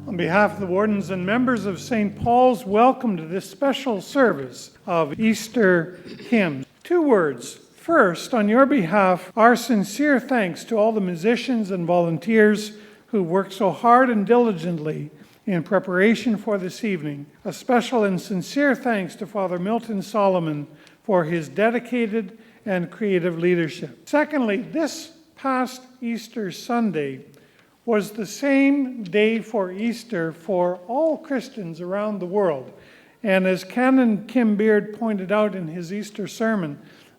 On behalf of the wardens and members of St. Paul's, welcome to this special service of Easter hymns. 2 words. First, on your behalf, our sincere thanks to all the musicians and volunteers who worked so hard and diligently in preparation for this evening. A special and sincere thanks to Father Milton Solomon for his dedicated and creative leadership. Secondly, this past Easter Sunday was the same day for Easter for all Christians around the world. And as Canon Kim Beard pointed out in his Easter sermon,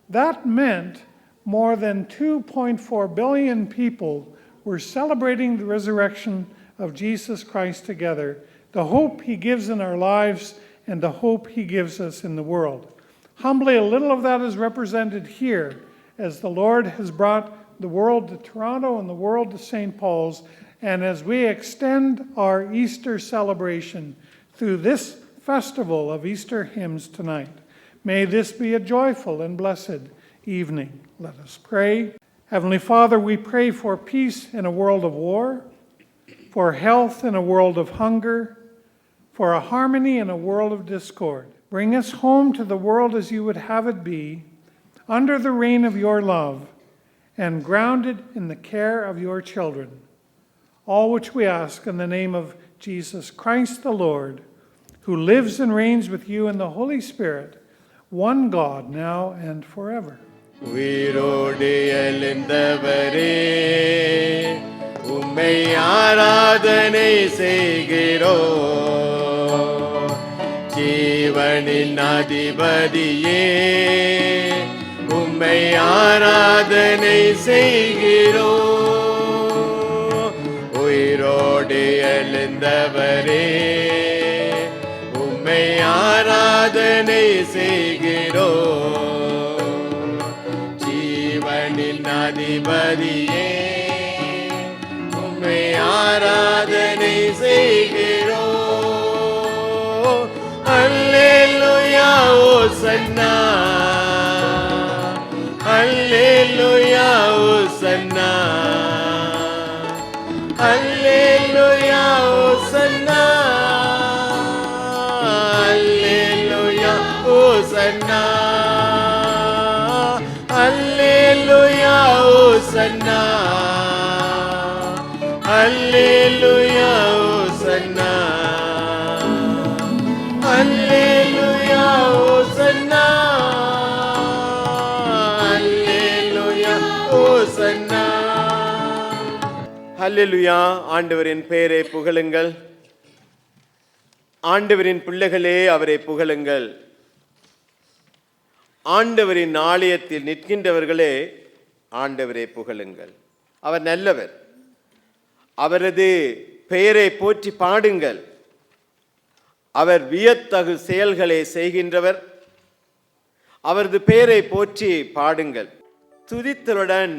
that meant more than 2.4 billion people were celebrating the resurrection of Jesus Christ together, the hope he gives in our lives and the hope he gives us in the world. Humbly, a little of that is represented here as the Lord has brought the world to Toronto and the world to St. Paul's, and as we extend our Easter celebration through this festival of Easter hymns tonight. May this be a joyful and blessed evening. Let us pray. Heavenly Father, we pray for peace in a world of war, for health in a world of hunger, for a harmony in a world of discord. Bring us home to the world as you would have it be, under the reign of your love, and grounded in the care of your children. All which we ask in the name of Jesus Christ the Lord, who lives and reigns with you in the Holy Spirit, one God, now and forever. உயிரோடு எழுந்தவரே, உம்மை ஆராதனை செய்கிறோம். ஜீவனின் அதிபதியே, உம்மை ஆராதனை செய்கிறோம். உயிரோடு எழுந்தவரே, உம்மை ஆராதனை செய்கிறோம். ஜீவனின் அதிபதியே, உம்மை ஆராதனை செய்கிறோம். அல்லேலூயா ஓசன்னா, அல்லேலூயா ஓசன்னா, அல்லேலூயா ஓசன்னா, அல்லேலூயா ஓசன்னா, அல்லேலூயா ஓசன்னா, அல்லேலூயா ஓசன்னா, அல்லேலூயா ஓசன்னா, அல்லேலூயா ஓசன்னா. ஹல்லேலூயா. ஆண்டவரின் பெயரை புகழுங்கள். ஆண்டவரின் பிள்ளைகளே அவரை புகழுங்கள். ஆண்டவரின் ஆலயத்தில் நிற்கின்றவர்களே ஆண்டவரை புகழுங்கள். அவர் நல்லவர். அவரது பெயரை போற்றி பாடுங்கள். அவர் வியத்தகு செயல்களை செய்கின்றவர். அவரது பெயரை போற்றி பாடுங்கள். துதித்தலுடன்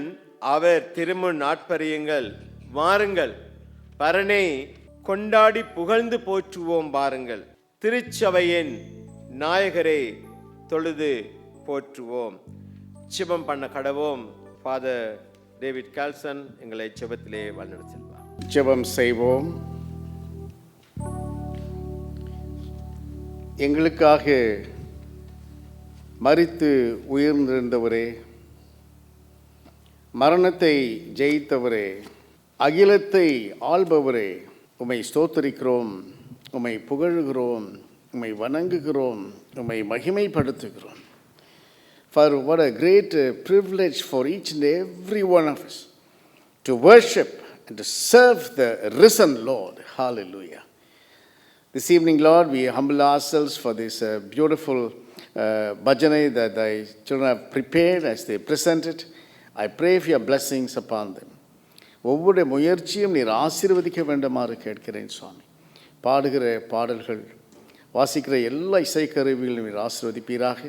அவர் திருமுன் ஆட்பரியுங்கள். வாருங்கள், பரனை கொண்டாடி புகழ்ந்து போற்றுவோம் வாருங்கள். திருச்சபையின் நாயகரை தொழுது போற்றுவோம். ஜெபம் பண்ண கடவோம். ஃபாதர் டேவிட் கால்சன் எங்களை ஜெபத்திலே வழிநடத்தி செல்வார். ஜெபம் செய்வோம். எங்களுக்காக மரித்து உயிர்ந்திருந்தவரே, மரணத்தை ஜெயித்தவரே, அகிலத்தை ஆள்பவரே, உம்மை ஸ்தோத்திரிக்கிறோம், உம்மை புகழுகிறோம், உம்மை வணங்குகிறோம், உம்மை மகிமைப்படுத்துகிறோம். For what a great privilege for each and every one of us to worship and to serve the risen Lord. Hallelujah. This evening, Lord, we humble ourselves for this beautiful bhajane that thy children have prepared as they present it. I pray for your blessings upon them. ஒவ்வொரு முயற்சியும் நீர் ஆசீர்வதிக்க வேண்டுமாறு கேட்கிறேன் சுவாமி. பாடுகிற பாடல்கள், வாசிக்கிற எல்லா இசைக்கருவிகளையும் நீர் ஆசீர்வதிப்பீராக.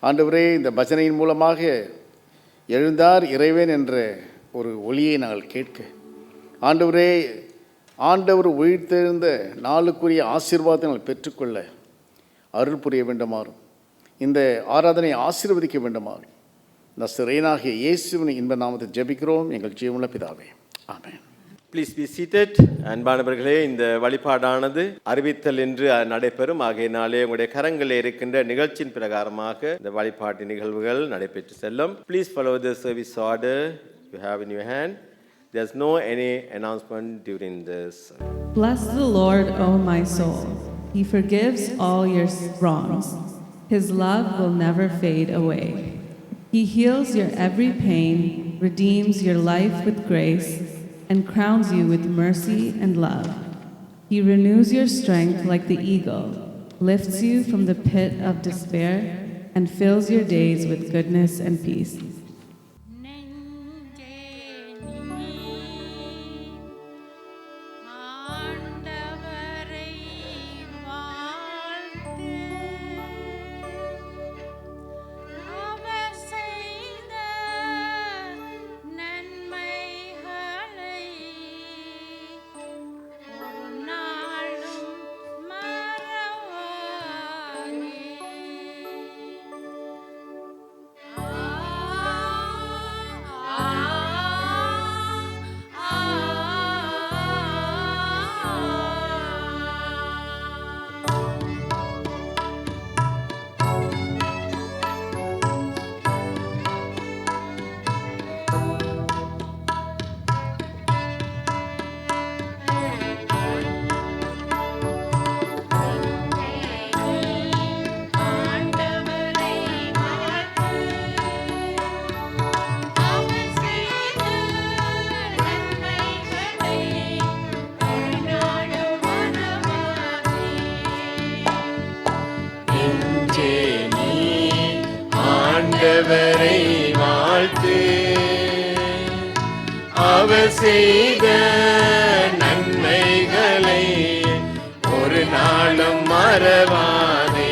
ஆண்டவரே, இந்த பஜனையின் மூலமாக எழுந்தார் இறைவன் என்ற ஒரு ஒலியை நாங்கள் கேட்க, ஆண்டவரே, ஆண்டவர் உயிர்த்தெழுந்த நாளுக்குரிய ஆசீர்வாதத்தை நாங்கள் பெற்றுக்கொள்ள அருள் புரிய வேண்டுமாறும், இந்த ஆராதனை ஆசீர்வதிக்க வேண்டுமாறும் நசரேயனாகிய இயேசுவின் இன்ப நாமத்தை ஜெபிக்கிறோம் எங்கள் ஜீவனுள்ள பிதாவே. ஆமென். Please be seated. அன்பானவர்களே, இந்த வழிபாடானது அறிவித்தல் என்று நடைபெறும். ஆகையினாலே உங்களுடைய கரங்களில் இருக்கின்ற நிகழ்ச்சியின் பிரகாரமாக இந்த வழிபாட்டு நிகழ்வுகள் நடைபெற்று செல்லும். Please follow the service order you have in your hand. There's no any announcement during this. Bless the Lord, O my soul. He forgives all your wrongs. His love will never fade away. He heals your every pain, redeems your life with grace, and crowns you with mercy and love. He renews your strength like the eagle, lifts you from the pit of despair, and fills your days with goodness and peace. ஆண்டவரை வாழ்த்து, அவர் செய்த நன்மைகளை ஒரு நாளும் மறவாதே.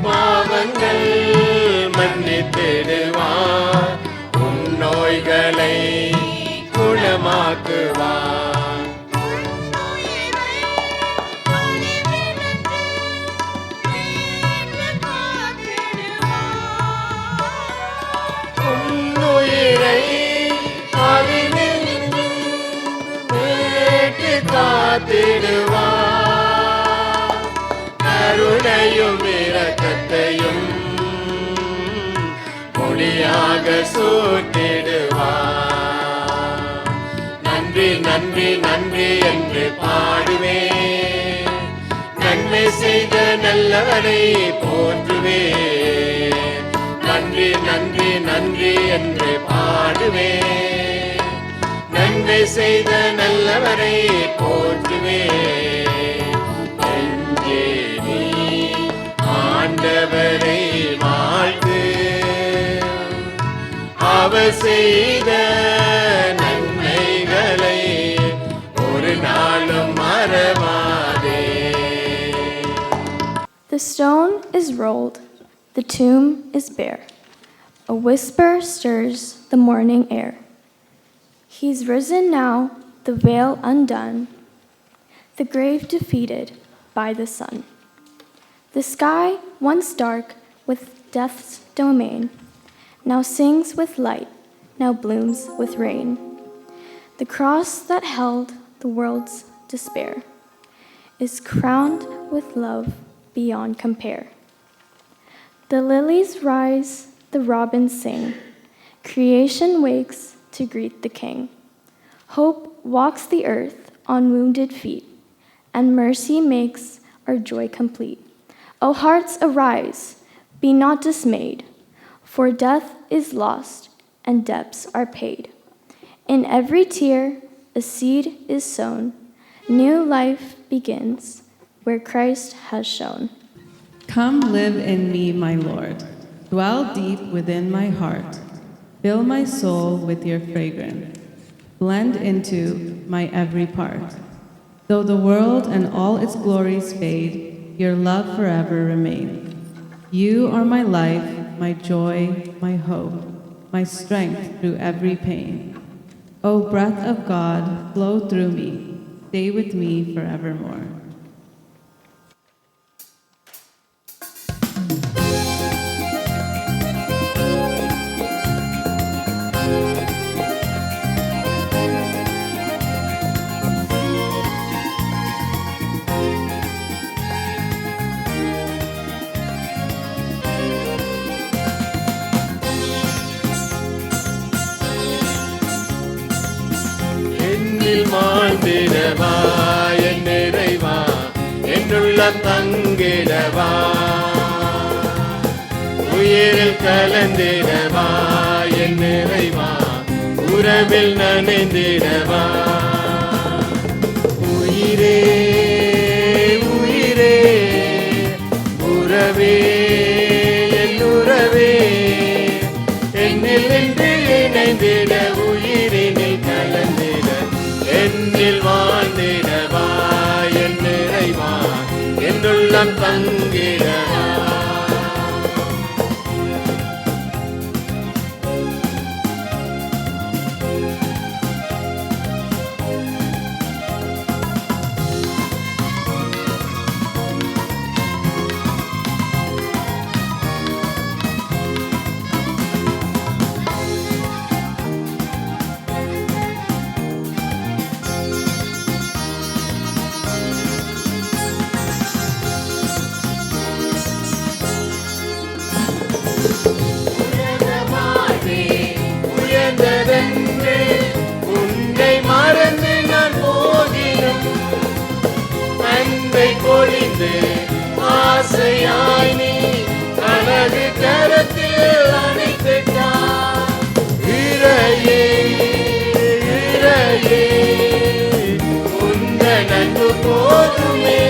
பாவங்கள் மன்னித்திடுவார், உன் நோய்களை குணமாக்குவார். உன்னுயிரை அழிவினின்று மீட்டு காத்திடுவார். கருணையும் இரக்கத்தையும் மொழியாக சூட்டிடுவார். நன்றி நன்றி நன்றி என்று பாடுவேன், நன்மை செய்த நல்லவரை போற்றுவேன். நன்றி நன்றி நன்றி என்று பாடுவேன், நன்மை செய்த நல்லவரை போற்றுவேன். நெஞ்சே நீ ஆண்டவரை வாழ்த்து, அவர் செய்த நன்மைகளை ஒரு நாளும் மறவாதே. The stone is rolled, the tomb is bare. A whisper stirs the morning air. He's risen now, the veil undone, the grave defeated by the sun. The sky, once dark with death's domain, now sings with light, now blooms with rain. The cross that held the world's despair is crowned with love beyond compare. The lilies rise, the robins sing, creation wakes to greet the King. Hope walks the earth on wounded feet, and mercy makes our joy complete. O hearts, arise, be not dismayed, for death is lost and debts are paid. In every tear a seed is sown, new life begins where Christ has shone. Come live in me, my Lord. Dwell deep within my heart. Fill my soul with your fragrance. Blend into my every part. Though the world and all its glories fade, your love forever remains. You are my life, my joy, my hope, my strength through every pain. O breath of God, flow through me, stay with me forevermore. என்னில் வாழ்ந்திடவா என் நிறைவா என்னுள்ளம் தங்கிடவா உயிரில் கலந்திடவா என் நிறைவா உறவில் நனைந்திடவா உயிரே உயிரே உறவே என் உறவே என்னில் நின்று இணைந்திட உயிரினில் கலந்திட என்னில் வாழ்ந்திடவா என் நிறைவா என்னுள்ளம் தங்கிடவா உயர்ந்ததென்று உன்னை மறந்து நான் போகினும் அன்பை பொழிந்து ஆசையாய் நீ அழகு கரத்தில் அணைத்துட்டாய் இறையே இறையே உந்தன் அன்பு போதுமே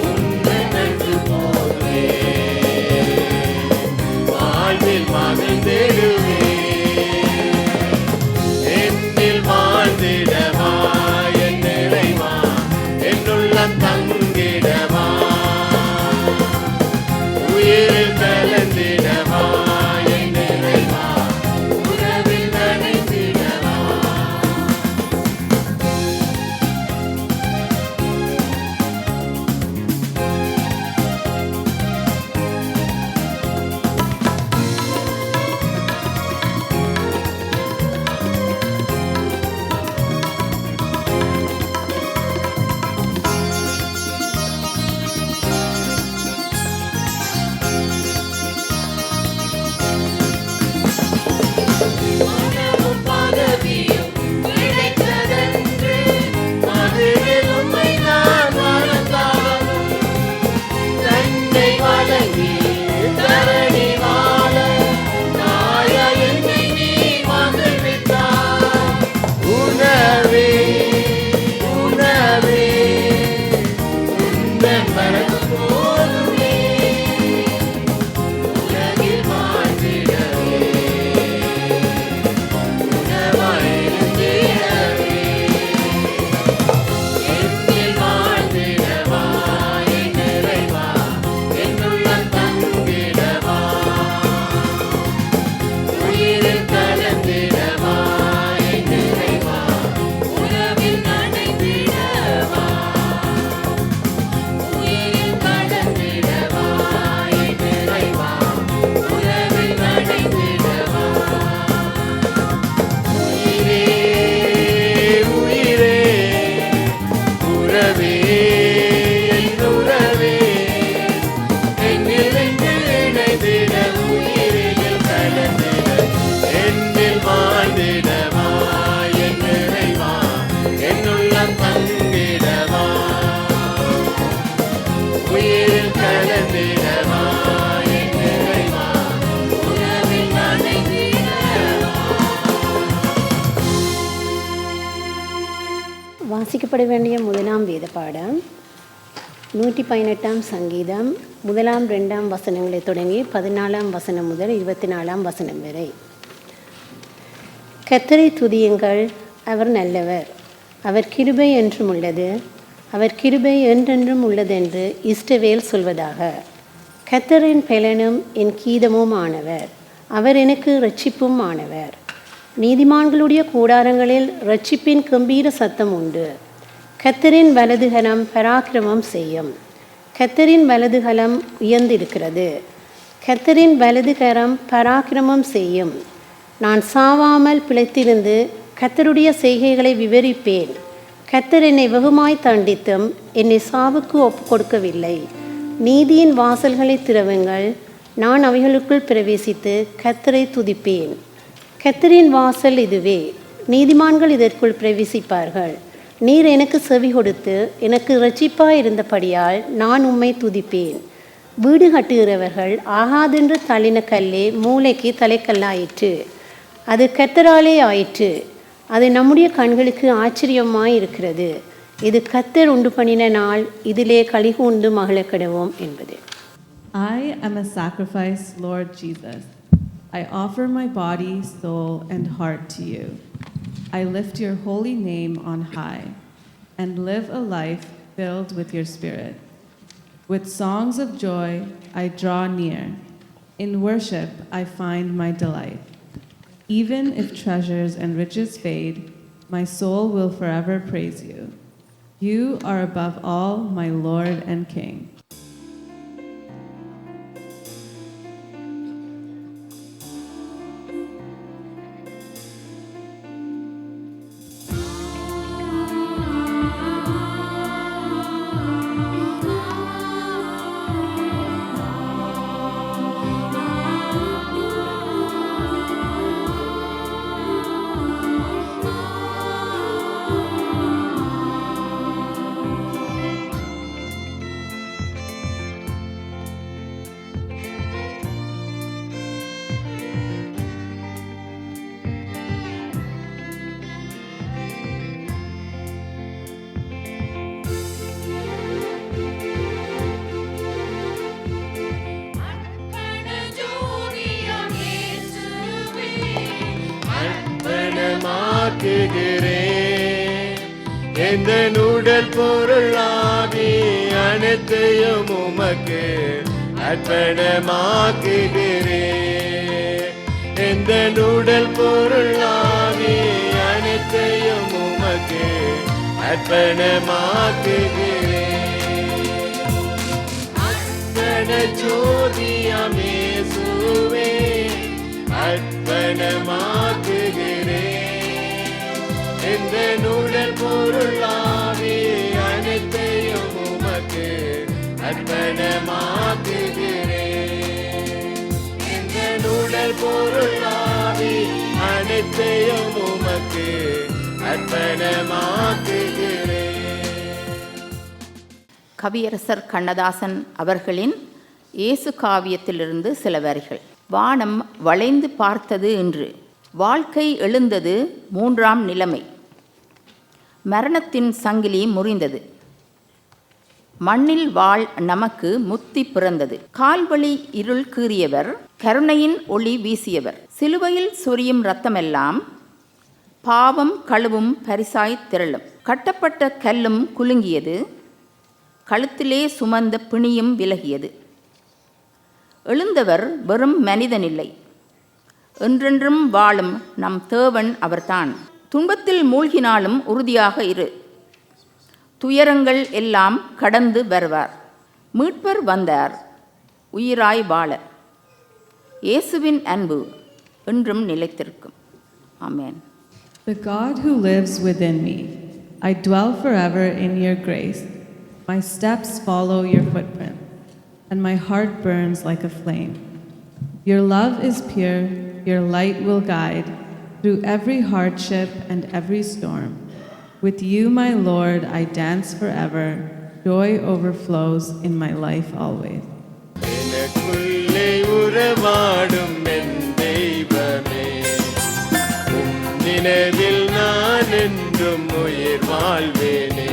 உந்தன் அன்பு போதுமே வாழ்வில் மகிழ்ந்திடுவே என்னில் வாழ்ந்திடவா என் நிறைவா என்னுள்ளம் தங்கிடவா உயிரில் கலந்திடவா என் நிறைவா உறவில் நனைந்திடவா மனமும் பதவியும் கிடைத்ததென்று அதில் உம்மை நான் மறந்தாலும் தன்னை வழங்கி தரணி வாழ தாயா என்னை நீ மகிழ்வித்தாய் உணவே உணவே உந்தன் மனது போதுமே உலகில் வாழ்ந்திடவே உணவாயிருந்திடவே என்னில் வாழ்ந்திடவா என் நிறைவா என்னுள்ளம் தங்கிடவா உயிரில் கலந்திடவா என் நிறைவா உறவில் நனைந்திடவா உயிரில் கலந்திடவா என் நிறைவா உறவில் நனைந்திடவா உயிரே உயிரே உறவே என் உறவே என்னில் நின்று இணைந்திட உயிரில் கலந்திட என்னில் வாழ்ந்திடவா என் நிறைவா என்னுள்ளம் தங்கிடவா உயிரில் கலந்திடவா என் நிறைவா உறவில் நனைந்திடவா வாசிக்கப்பட வேண்டிய முதலாம் வேத பாடம் 118ஆம் சங்கீதம் 1, 2 வசனங்களை தொடங்கி 14ஆம் வசனம் முதல் 24ஆம் வசனம் வரை. கர்த்தரை துதியுங்கள், அவர் நல்லவர், அவர் கிருபை என்றும் உள்ளது, அவர் கிருபை என்றென்றும் உள்ளதென்று இஸ்ரவேல் சொல்வதாக. கர்த்தரின் பெலனும் என் கீதமும் ஆனவர், அவர் எனக்கு இரட்சிப்பும் ஆனவர். நீதிமான்களுடைய கூடாரங்களில் இரட்சிப்பின் கம்பீர சத்தம் உண்டு. கர்த்தரின் வலதுகரம் பராக்கிரமம் செய்யும். கர்த்தரின் வலதுகரம் உயர்ந்திருக்கிறது. கர்த்தரின் வலதுகரம் பராக்கிரமம் செய்யும். நான் சாவாமல் பிழைத்திருந்து கர்த்தருடைய செய்கைகளை விவரிப்பேன். கர்த்தர் என்னை வெகுமாய் தண்டித்தும் என்னை சாவுக்கு ஒப்பு கொடுக்கவில்லை. நீதியின் வாசல்களை திறவுங்கள், நான் அவைகளுக்குள் பிரவேசித்து கர்த்தரை துதிப்பேன். கர்த்தரின் வாசல் இதுவே, நீதிமான்கள் இதற்குள் பிரவேசிப்பார்கள். நீர் எனக்கு செவி கொடுத்து எனக்கு இரட்சிப்பாய் இருந்தபடியால் நான் உம்மை துதிப்பேன். வீடு கட்டுகிறவர்கள் ஆகாதென்று தள்ளின கல்லே மூளைக்கு தலைக்கல்லாயிற்று. அது கர்த்தராலே ஆயிற்று. அது நம்முடைய கண்களுக்கு ஆச்சரியமாய் இருக்கிறது. இது கர்த்தர் உண்டு பண்ணின நாள், இதிலே களிகூர்ந்து மகிழக்கெடுவோம் என்பது. I am a sacrifice, Lord Jesus. I offer my body, soul, and heart to you. I lift your holy name on high and live a life filled with your spirit. With songs of joy, I draw near. In worship, I find my delight. Even if treasures and riches fade, my soul will forever praise you. You are above all, my Lord and King. எந்த உடல் பொருள் ஆவி அனைத்தையும் உமக்கு அர்ப்பணமாக்குகிறேன். எந்த உடல் பொருள் ஆவி அனைத்தையும் உமக்கு அர்ப்பணமாக்குகிறேன். அர்ப்பண ஜோதியாம் இயேசுவே அர்ப்பணமாக்குகிறேன். எந்த உடல் பொருள் ஆவி அனைத்தையும் உமக்கு அர்ப்பணமாக்குகிறேன். எந்த உடல் பொருள் ஆவி அனைத்தையும் உமக்கு அர்ப்பணமாக்குகிறேன். கவியரசர் கண்ணதாசன் அவர்களின் இயேசு காவியத்திலிருந்து சில வரிகள். வானம் வளைந்து பார்த்தது இன்று, வாழ்க்கை எழுந்தது மூன்றாம் நிலைமை. மரணத்தின் சங்கிலி முறிந்தது, மண்ணில் வாழ் நமக்கு முத்தி பிறந்தது. கால்வழி இருள் கீறியவர், கருணையின் ஒளி வீசியவர். சிலுவையில் சொரியும் இரத்தமெல்லாம் பாவம் கழுவும் பரிசாய் திரளும். கட்டப்பட்ட கல்லும் குலுங்கியது, கழுத்திலே சுமந்த பிணியும் விலகியது. எழுந்தவர் வெறும் மனிதனில்லை, என்றென்றும் வாழும் நம் தேவன் அவர்தான். துன்பத்தில் மூழ்கினாலும் உறுதியாக இரு, துயரங்கள் எல்லாம் கடந்து வருவார். மீட்பர் வந்தார் உயிராய் வாழ, இயேசுவின் அன்பு என்றும் நிலைத்திருக்கும். ஆமென். The God who lives within me, I dwell forever in your grace. My steps follow your footprint, and my heart burns like a flame. Your love is pure, your light will guide through every hardship and every storm. With you, my Lord, I dance forever. Joy overflows in my life always. எனக்குள்ளே உறவாடும் என் தெய்வமே, உம் நினைவில் நான் என்றும் உயிர் வாழ்வேனே.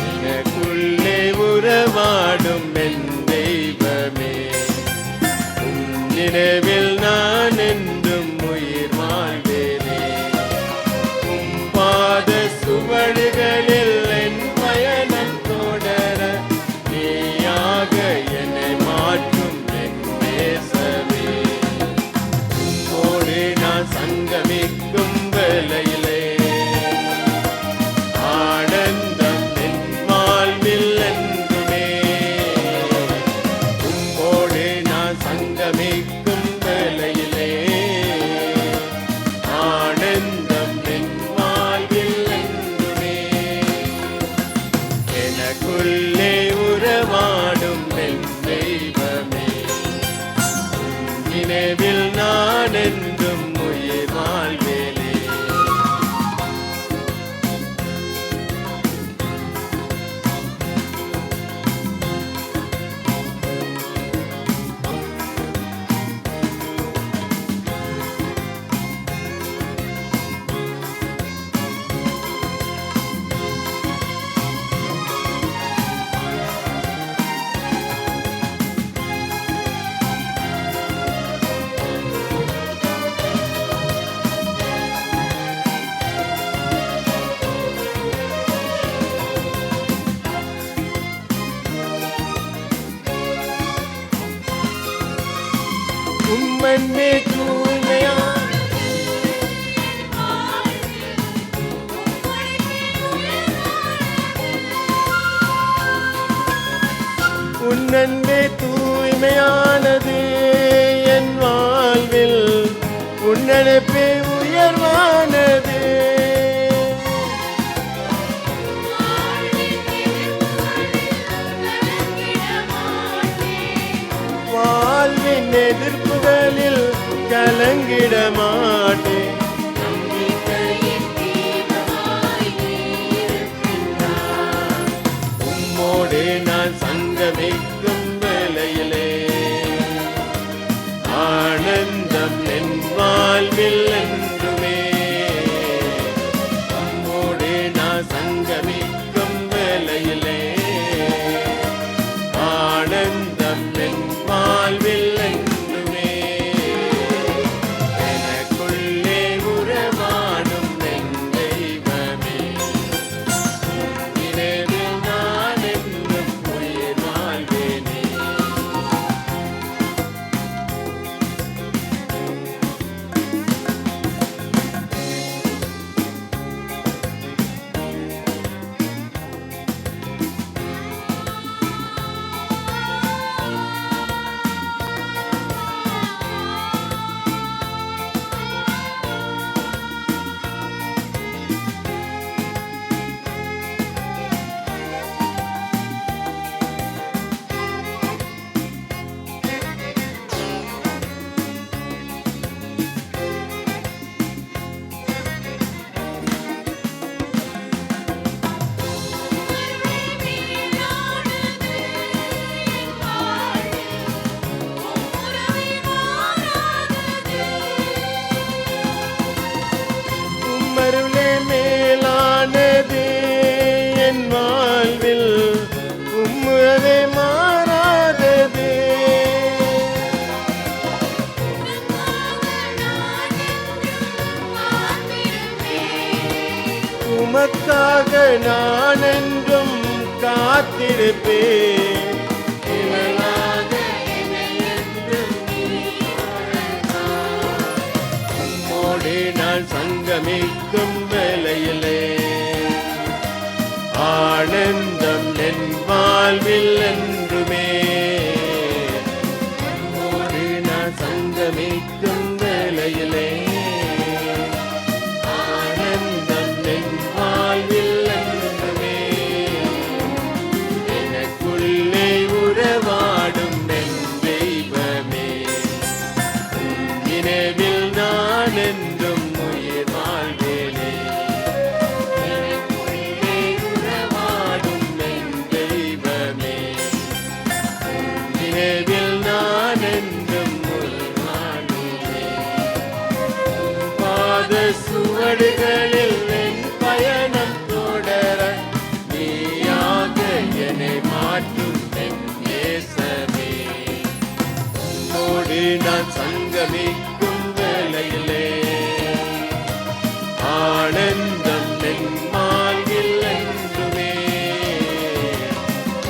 எனக்குள்ளே உறவாடும் என் தெய்வமே, உம் நினைவில் நான் என்றும் உயிர் வாழ்வேனே. உம் உம்மன்பே தூய்மையான உன்னன்பே தூய்மையானது என் வாழ்வில் உன்னழைப்பே உயர்வானது வாழ்வின் எதிர்ப்புகளில் கலங்கிட மாட்டேன் உம்மோடு நான் சங்கமிக்கும் வேளையிலே ஆனந்தம் என் வாழ்வில் என்றுமே உம்மோடு நான் சங்கமிக்கும் வேளையிலே ஆனந்தம் என் வாழ்வில் என்றுமே எனக்குள்ளே உறவாடும் என் தெய்வமே நினைவில் நான் என்றும் உயிர் வாழ்வேனே உம்மருளே மேலானது என் வாழ்வில் உம்முறவே மாறாதது உமக்காக நான் என்றும் காத்திருப்பேன் நிழலாக என்னை என்றும் உம்மோடு நான் சங்கமிக்கும் வேளையிலே ஆனந்தம் என் வாழ்வில் என்றுமே உம்மோடு நான் சங்கமிக்கும் வேளையிலே ஆனந்தம் என் வாழ்வில் என்றுமே எனக்குள்ளே உறவாடும் என் தெய்வமே நினைவில் நான் என்றும் உயிர் வாழ்வேனே எனக்குள்ளே உறவாடும் என் தெய்வமே நினைவில் நான் என்றும் உயிர் வாழ்வேனே பாத சுவடுகளில் என் பயணம் தொடர நீயாக என்னை மாற்றும் என் நேசமே உம்மோடு நான் சங்கமிக்கும் வேளையிலே ஆனந்தம் என் வாழ்வில் என்றுமே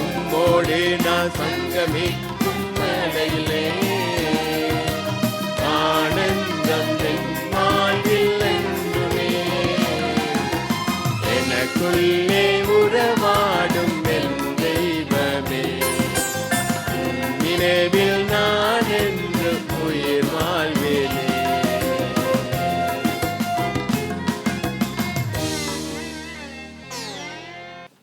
உம்மோடு நான் சங்கமிக்கும் வேளையிலே ஆனந்தம் என் வாழ்வில் என்றுமே எனக்குள்ளே உறவாடும் என் தெய்வமே நினைவில் நான் என்று உயிர் வாழ்வேனே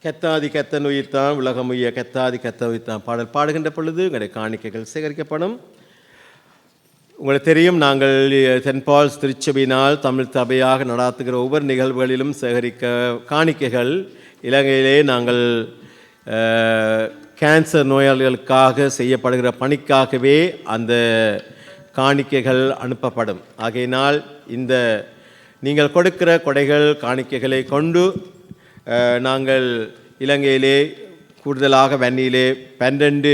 கத்தாதி கத்தன் உயிர்த்தான் உலகம் உய்ய கத்தாதி கத்தன் உயிர்த்தான் பாடல் பாடுகின்ற பொழுது உங்களுடைய காணிக்கைகள் சேகரிக்கப்படும். உங்களுக்கு தெரியும், நாங்கள் சென்ட் பால்ஸ் திருச்சபையினால் தமிழ் சபையாக நடாத்துகிற ஒவ்வொரு நிகழ்வுகளிலும் சேகரிக்க காணிக்கைகள் இலங்கையிலே நாங்கள் கேன்சர் நோயாளிகளுக்காக செய்யப்படுகிற பணிக்காகவே அந்த காணிக்கைகள் அனுப்பப்படும். ஆகையினால் இந்த நீங்கள் கொடுக்கிற கொடைகள் காணிக்கைகளை கொண்டு நாங்கள் இலங்கையிலே கூடுதலாக வன்னியிலே 12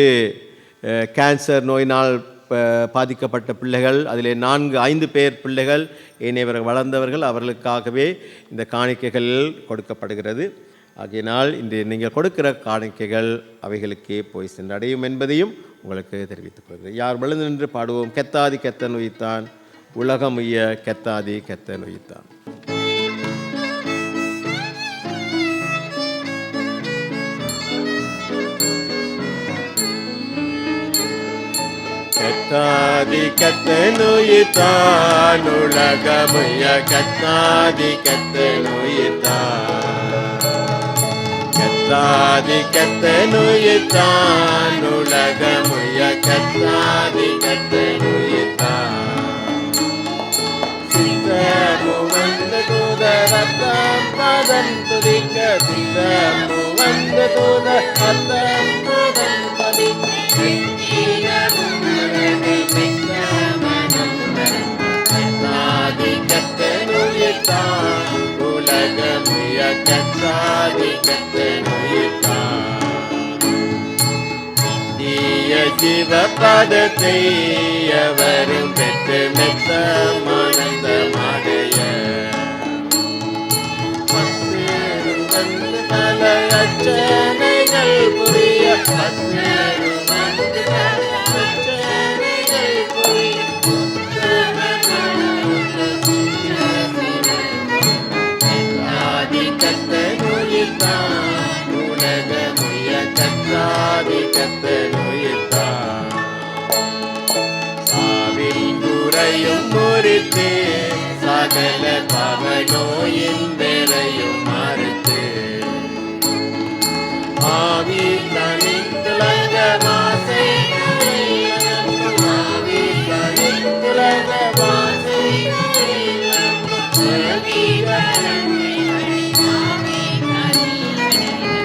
கேன்சர் நோயினால் பாதிக்கப்பட்ட பிள்ளைகள், அதிலே 4-5 பேர் பிள்ளைகள், ஏனையவர்கள் வளர்ந்தவர்கள், அவர்களுக்காகவே இந்த காணிக்கைகள் கொடுக்கப்படுகிறது. ஆகையினால் இன்று நீங்கள் கொடுக்கிற காணிக்கைகள் அவைகளுக்கே போய் சென்றடையும் என்பதையும் உங்களுக்கு தெரிவித்துக் கொள்கிறேன். யார் விழுந்து நின்று பாடுவோம். கெத்தாதி கெத்தன் உயிர்த்தான், உலகம் உய்ய கெத்தாதி கெத்தன் உயிர்த்தான். கத்தாதி கத்தனுயிர்த்தான், உலகமுய்ய கத்தாதி கத்தனுயிர்த்தான். கத்தாதி கத்தனுயிர்த்தான், உலகமுய்ய கத்தாதி கத்தனுயிர்த்தான். சித்தமு வந்து தூதரத்தம் பதம் துதிக்க, சித்தமு வந்து தூதரத்தம் பதம் துதிக்க, கத்தாதி கத்தனுயிர்த்தான், உலகமுய்ய கத்தாதி கத்தனுயிர்த்தான். நித்திய ஜீவ பதத்தை எவரும் பெற்று மெத்த ஆனந்தமடைய, பத்தேரும் வந்து பல அச்சனைகள் புரிய, பத்தேரும் வந்து பல அச்சனைகள் புரிய, கத்தாதி கத்தனுயிர்த்தான், உலகமுய்ய கத்தாதி கத்தனுயிர்த்தான். சாவின் குறையும் முறித்து, சகல பாவ நோயின் வேலையும் மறுத்து, ஆவி தனித்துலக வாசை, ஆவி தனித்துலக வாசை,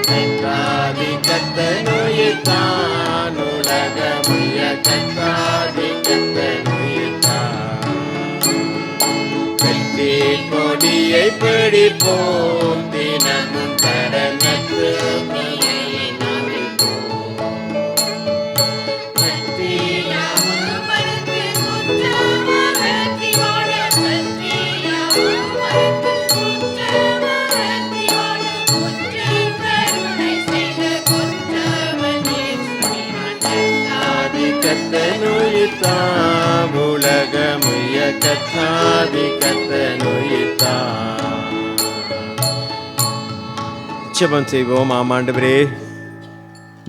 கத்தாதி கத்தனுயிர்த்தான், உலகமுய்ய கத்தாதி கத்தனுயிர்த்தான். வெற்றி கொடியை பிடிப்போம், தினமும் தரநத்து கத்தனுயிர்த்தான், உலகமுய்ய கத்தாதி கத்தனுயிர்த்தான். ஜெபம் செய்வோம். ஆமாண்டவரே,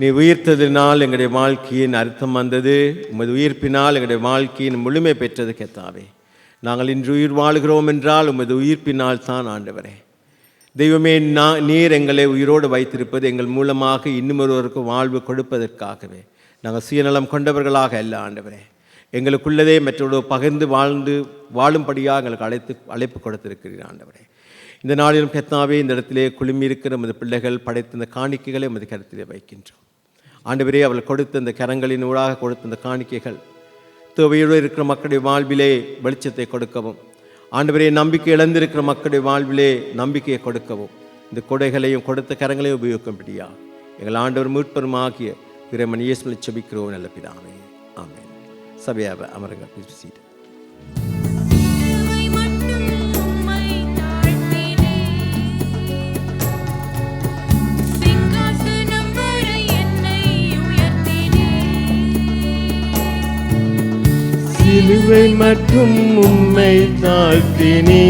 நீ உயிர்த்ததினால் எங்களுடைய வாழ்க்கையின் அர்த்தம் வந்தது, உமது உயிர்ப்பினால் எங்களுடைய வாழ்க்கையின் முழுமை பெற்றது கர்த்தாவே. நாங்கள் இன்று உயிர் வாழ்கிறோம் என்றால் உமது உயிர்ப்பினால் தான் ஆண்டவரே. தெய்வமே, நீர் எங்களை உயிரோடு வைத்திருப்பது எங்கள் மூலமாக இன்னுமொருவருக்கு வாழ்வு கொடுப்பதற்காகவே. நாங்கள் சுயநலம் கொண்டவர்களாக அல்ல ஆண்டவரே. எங்களுக்குள்ளதே மற்றொரு பகிர்ந்து வாழும்படியாக எங்களுக்கு அழைப்பு கொடுத்திருக்கிறீர் ஆண்டவரே. இந்த நாளிலும் கர்த்தாவே, இந்த இடத்திலே குழுமி இருக்கிற நமது பிள்ளைகள் படைத்த இந்த காணிக்கைகளை நமது கருத்திலே வைக்கின்றோம் ஆண்டவரே. அவர்கள் கொடுத்த இந்த கரங்களின் ஊடாக கொடுத்த இந்த காணிக்கைகள் தேவையோடு இருக்கிற மக்களுடைய வாழ்விலே வெளிச்சத்தை கொடுக்கவும், ஆண்டவரே, நம்பிக்கை இழந்திருக்கிற மக்களுடைய வாழ்விலே நம்பிக்கையை கொடுக்கவும், இந்த கொடைகளையும் கொடுத்த கரங்களையும் உபயோகிக்கும்படியா எங்கள் ஆண்டவர் மீட்பரும் ஆகிய இறைவன் இயேசுவில் ஜெபிக்கிறோம் நல்ல பிதாவே. ஆமென். சபையாக அமருங்கள். Please seat. சிலுவை மற்றும் உம்மை தாழ்த்தினே,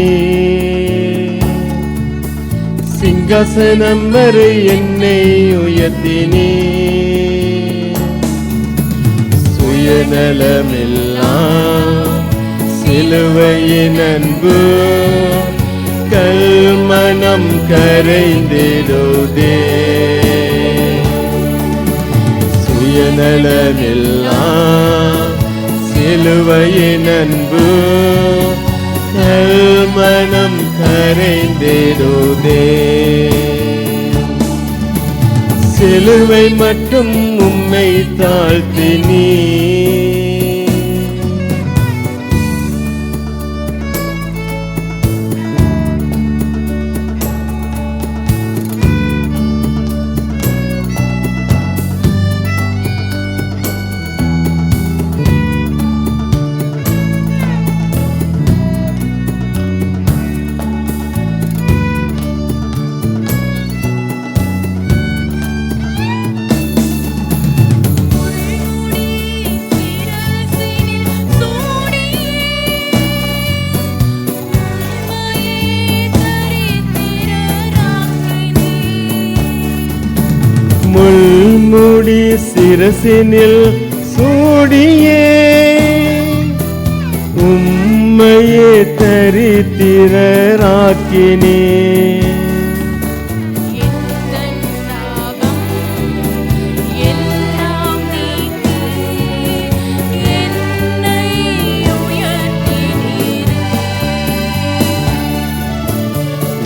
சிங்காசனம் வரை என்னை உயர்த்தினே. சுயநலமெல்லாம் சிலுவையின் அன்பு கல்மனம் கரைந்திடுதே. சுயநலமெல்லாம் சிலுவையின் அன்பு கல்மனம் கரைந்திடுதே. சிலுவை மட்டும் உம்மை தாழ்த்தினே. உம்மை மூடி சிரசினில் சூடியே உம்மையே தரித்திரராக்கினே.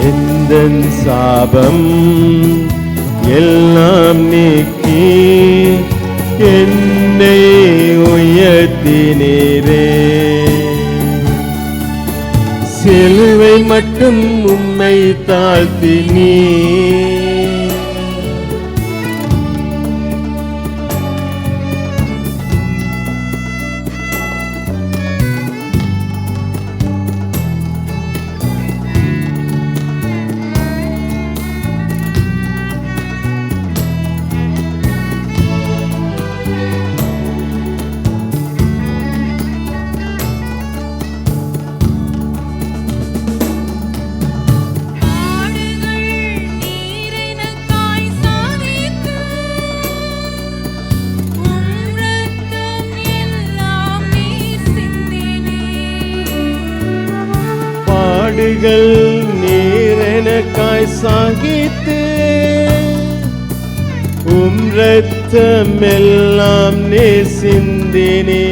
எந்தன் சாபம் எல்லாம் நீக்கி என்னை உயர்த்தினீரே. சிலுவை மட்டும் உம்மை தாழ்த்தினீ. பாடுகள் நீர் எனக்காய் சாகித்து உம் இரத்தம் எல்லாம் நீ சிந்தினே.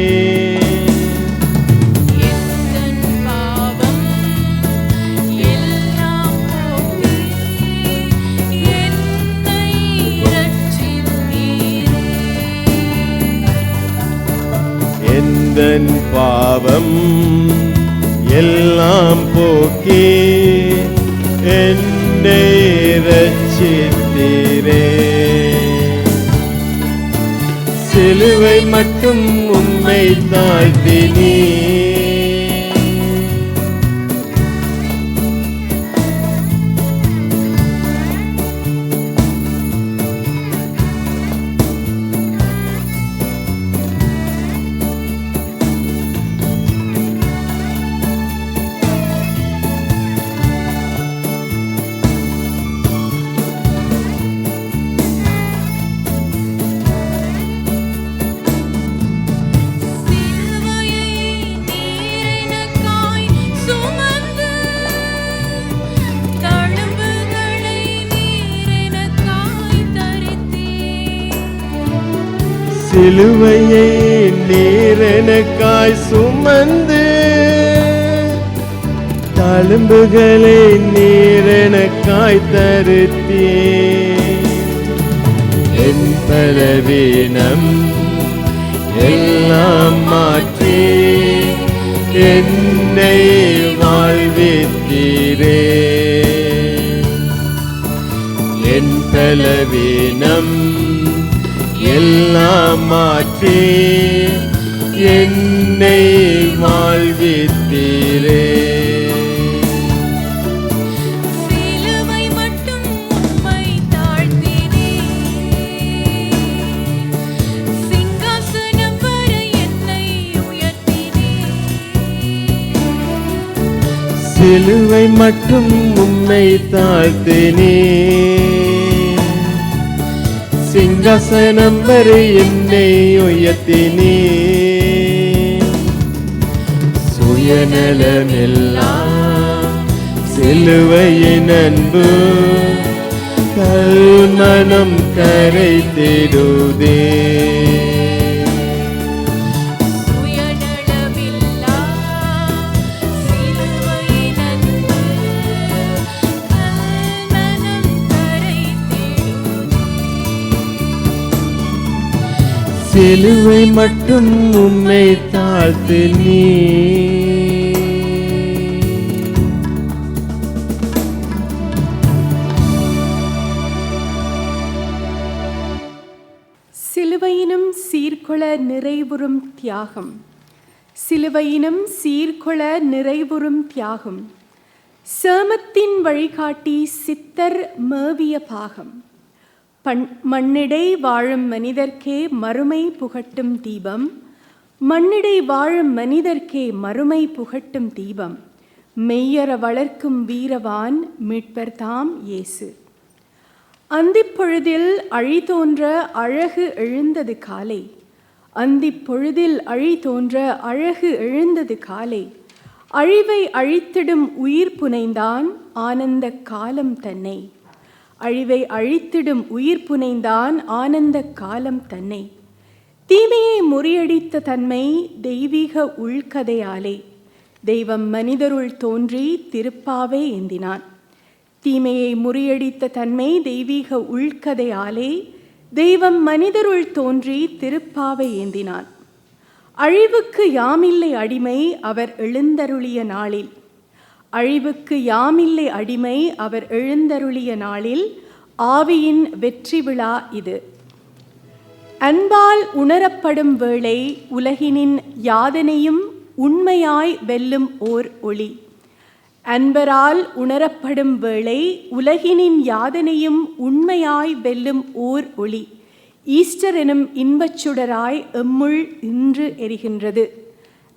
எந்தன் பாவம் எல்லாம் போக்கி என்னை ரட்சித்தீரே. சிலுவை மட்டும் உம்மை தாழ்த்தினீ. சிலுவையை நீர் எனக்காய் சுமந்து தழும்புகளை நீர் எனக்காய் தருத்தீ. என் பலவீனம் எல்லாம் மாற்றி என்னை வாழ்வித்தீரே. என் பலவீனம் எல்லாம் மாற்றி என்னை வாழ்வித்தீரே. சிலுவை மட்டும் உம்மை தாழ்த்தினே. சிங்காசனம் வரை என்னை உயர்த்தினே. சிலுவை மட்டும் உம்மை தாழ்த்தினே. சிங்காசனம் வரை என்னை உயர்த்தினே. சுயநலமெல்லாம் சிலுவையின் அன்பு கல்மனம் கரைத்திடுதே. சிலுவை மட்டும் உம்மை தாழ்த்தினே. சிலுவையினும் சீர்கொள நிறைவுறும் தியாகம். சிலுவையினும் சீர்கொள நிறைவுறும் தியாகம். சேமத்தின் வழிகாட்டி சித்தர் மேவிய பாகம். மண்ணிடை வாழும் மனிதர்க்கே மறுமை புகட்டும் தீபம். மண்ணிடை வாழும் மனிதர்க்கே மறுமை புகட்டும் தீபம். மெய்யற வளர்க்கும் வீரவான் மீட்பர் தாம் இயேசு. அந்திப்பொழுதில் அழிதோன்ற அழகு எழுந்தது காலை. அந்திப்பொழுதில் அழிதோன்ற அழகு எழுந்தது காலை. அழிவை அழித்திடும் உயிர் புனைந்தான் ஆனந்த காலம் தன்னை. அழிவை அழித்திடும் உயிர் புனைந்தான் ஆனந்த காலம் தன்னை. தீமையை முறியடித்த தன்மை தெய்வீக உள்கதையாலே தெய்வம் மனிதருள் தோன்றி திருப்பாவை ஏந்தினான். தீமையை முறியடித்த தன்மை தெய்வீக உள்கதையாலே தெய்வம் மனிதருள் தோன்றி திருப்பாவை ஏந்தினான். அழிவுக்கு யாமில்லை அடிமை அவர் எழுந்தருளிய நாளில். அழிவுக்கு யாமில்லை அடிமை அவர் எழுந்தருளிய நாளில் ஆவியின் வெற்றி விழா இது. அன்பால் உணரப்படும் வேளை உலகினின் யாதனையும் உண்மையாய் வெல்லும் ஓர் ஒளி. அன்பரால் உணரப்படும் வேளை உலகினின் யாதனையும் உண்மையாய் வெல்லும் ஓர் ஒளி ஈஸ்டர் எனும் இன்பச்சுடராய் எம்முள் இன்று எரிகின்றது.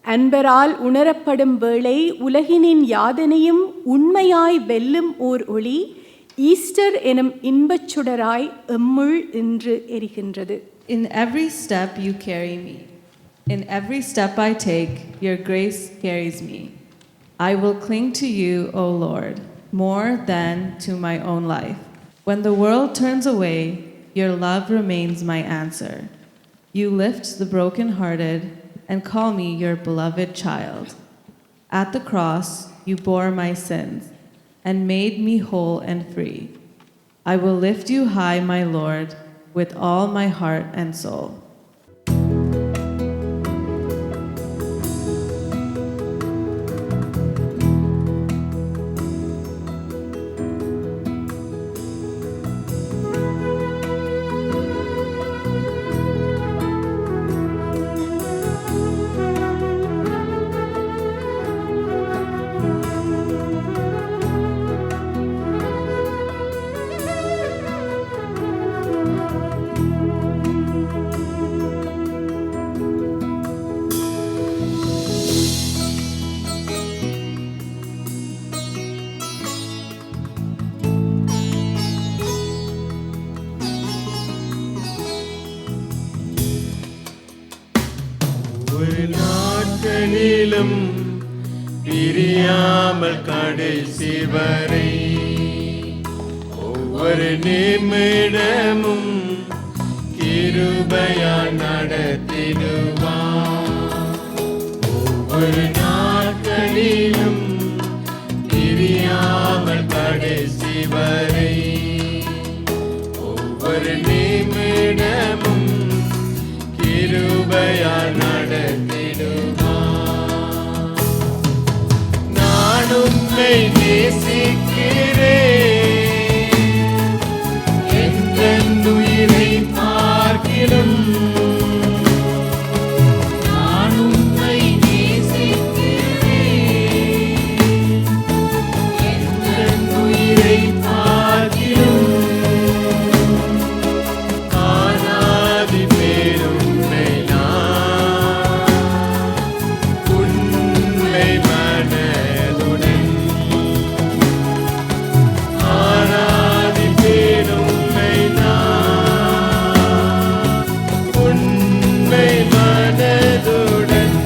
அன்பரால் உணரப்படும் வேளை உலகினின் யாதனையும் உண்மையாய் வெல்லும் ஓர் ஒளி ஈஸ்டர் எனும் இன்பச்சுடராய் எம்முள் இன்று எரிகின்றது. In every step you carry me. In every step I take, your grace carries me. I will cling to you, O Lord, more than to my own life. When the world turns away, your love remains my answer. You lift the brokenhearted and call me your beloved child. At the cross, you bore my sins and made me whole and free. I will lift you high, my Lord, with all my heart and soul. ஒரு நாட்களிலும் பிரியாமல் கடைசி வரை ஒவ்வொரு நிமிடமும் கிருபையா நடத்திடுவார். ஒவ்வொரு நாட்களிலும் பிரியாமல் கடைசி வரை ஒவ்வொரு நிமிடமும் கிருபையா நடத்திடுவார். நான் உம்மை நேசிக்கிறேன், எந்தன் உயிரை பார்க்கிலும் நான் உம்மை நேசிக்கிறேன், எந்தன் உயிரை பார்க்கிலும் காணாதி பேருண்மை நான் உண்மை மனதுடன் ஆராதி பேருண்மை நான் உண்மை மனதுடன்.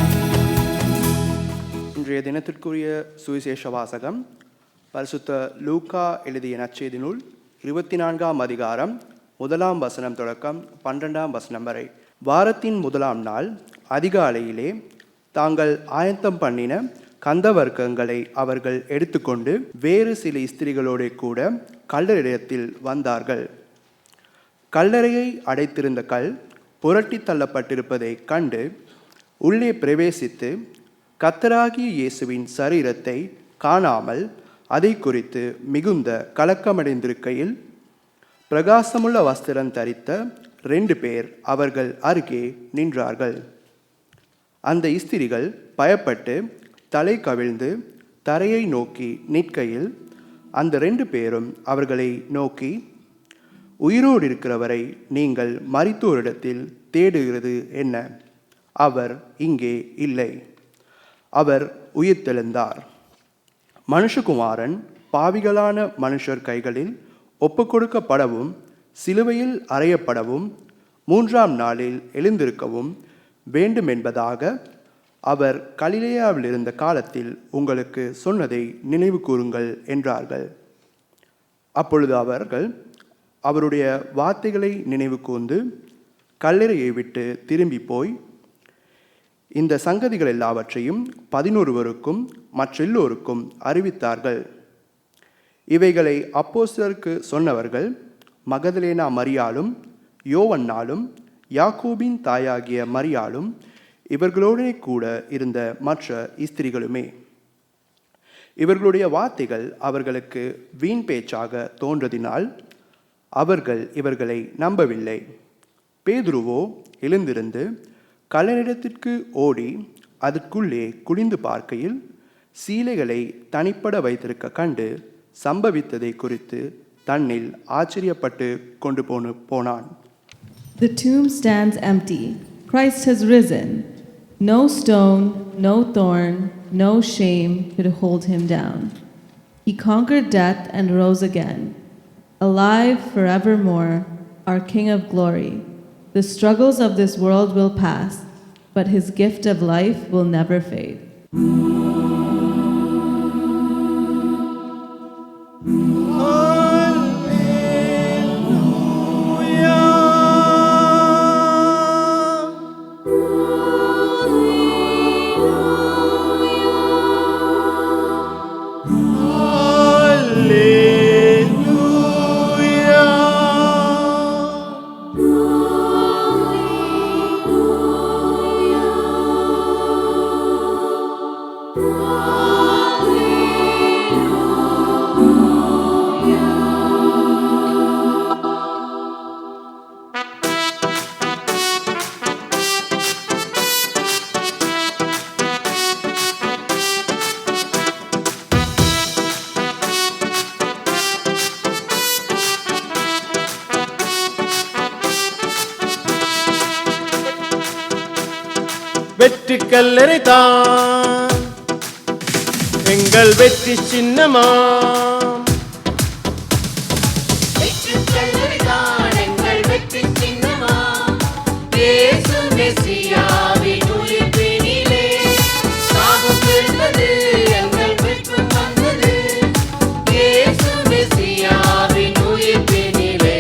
இன்றைய தினத்திற்குரிய சுவிசேஷ வாசகம் பரிசுத்த லூக்கா எழுதிய நற்செய்தி நூல் 24ஆம் அதிகாரம் 1ஆம் வசனம் தொடக்கம் 12ஆம் வசனம் வரை. வாரத்தின் முதலாம் நாள் அதிகாலையிலே தாங்கள் ஆயத்தம் பண்ணின கந்தவர்க்கங்களை அவர்கள் எடுத்துக்கொண்டு வேறு சில ஸ்திரீகளோடு கூட கல்லறையிடத்தில் வந்தார்கள். கல்லறையை அடைத்திருந்த கல் புரட்டி தள்ளப்பட்டிருப்பதை கண்டு உள்ளே பிரவேசித்து கர்த்தராகிய இயேசுவின் சரீரத்தை காணாமல் அதை குறித்து மிகுந்த கலக்கமடைந்திருக்கையில் பிரகாசமுள்ள வஸ்திரம் தரித்த 2 பேர் அவர்கள் அருகே நின்றார்கள். அந்த ஸ்திரீகள் பயப்பட்டு தலை கவிழ்ந்து தரையை நோக்கி நிற்கையில் அந்த 2 பேரும் அவர்களை நோக்கி, உயிரோடு இருக்கிறவரை நீங்கள் மரித்தோரிடத்தில் தேடுகிறது என்ன? அவர் இங்கே இல்லை, அவர் உயிர்த்தெழுந்தார். மனுஷகுமாரன் பாவிகளான மனுஷர் கைகளில் ஒப்புக்கொடுக்கப்படவும் சிலுவையில் அறையப்படவும் 3ஆம் நாளில் எழுந்திருக்கவும் வேண்டும் என்பதாக அவர் கலிலேயாவில் இருந்த காலத்தில் உங்களுக்கு சொன்னதை நினைவு கூறுங்கள் என்றார்கள். அப்பொழுது அவர்கள் அவருடைய வார்த்தைகளை நினைவு கூர்ந்து கல்லறையை விட்டு திரும்பி போய் இந்த சங்கதிகள் எல்லாவற்றையும் 11 மற்றெல்லோருக்கும் அறிவித்தார்கள். இவைகளை அப்போஸ்தலருக்கு சொன்னவர்கள் மகதலேனா மரியாளும் யோவன்னாலும் யாக்கோபின் தாயாகிய மரியாளும் இவர்களோடே கூட இருந்த மற்ற ஸ்திரீகளுமே. இவர்களுடைய வார்த்தைகள் அவர்களுக்கு வீண் பேச்சாக தோன்றதினால் அவர்கள் இவர்களை நம்பவில்லை. பேதுருவோ எழுந்திருந்து கல்லறையிடத்திற்கு ஓடி அதற்குள்ளே குனிந்து பார்க்கையில் சீலைகளை தனிப்பட வைத்திருக்க கண்டு சம்பவித்ததை குறித்து தன்னில் ஆச்சரியப்பட்டு கொண்டு போனான். The tomb stands empty. Christ has risen. No stone, no thorn, no shame could hold him down. He conquered death and rose again. Alive forevermore, our King of glory. The struggles of this world will pass, but his gift of life will never fade. வெற்றி கல்லறை தான் எங்கள் வெற்றி சின்னமாம். வெற்றி கல்லறை தான் எங்கள் வெற்றி சின்னமாம். இயேசு மெசியாவின் உயிர்ப்பினிலே சாபம் விழுந்தது, எங்கள் வெற்றி வந்தது. இயேசு மெசியாவின் உயிர்ப்பினிலே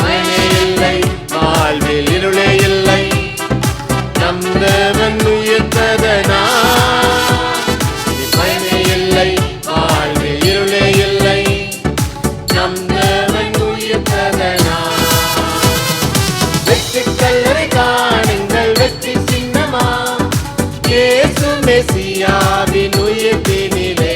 பயனே இல்லை, வாழ்வில் இருளே இல்லை, நம் தேவன் உயிர்த்ததனா. பயனே இல்லை, வாழ்வில் இருளே இல்லை, நம் தேவன் உயிர்த்ததனா. வெற்றி கல்லறை தான் எங்கள் வெற்றி சின்னமா, இயேசு மெசியாவின் உயிர்ப்பினிலே.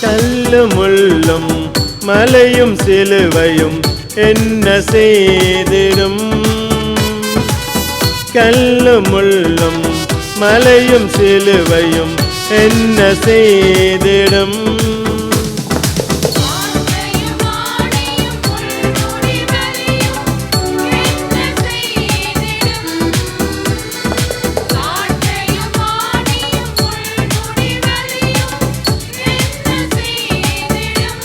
கல்லும் முள்ளும் மலையும் சிலுவையும் என்ன செய்திடும்? கல்லும் முள்ளும் மலையும் சிலுவையும் என்ன செய்திடும்? ஆணையும் ஆணையும் முள்முடி வலியும் என்ன செய்திடும்? ஆணையும் ஆணையும் முள்முடி வலியும் என்ன செய்திடும்?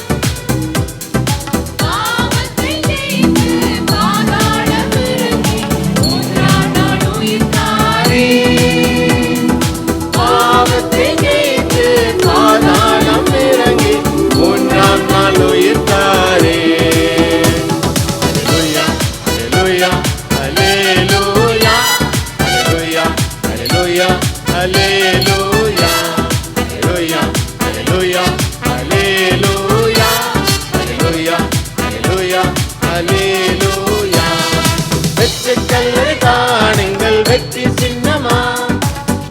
பாவத்தை ஜெயித்து பாதாளம் இறங்கி 3ஆம் நாள் உயிர்த்தாரே. பாவத்தை ஜெயித்து பாதாளம் இறங்கி 3ஆம் நாள் உயிர்த்தாரே. அல்லேலூயா, அல்லேலூயா, அல்லேலூயா, அல்லேலூயா, அல்லேலூயா, அல்லேலூயா, அல்லேலூயா, அல்லேலூயா, அல்லேலூயா, அல்லேலூயா, அல்லேலூயா. வெற்றி கல்லறை தான் எங்கள் வெற்றி சின்னமா,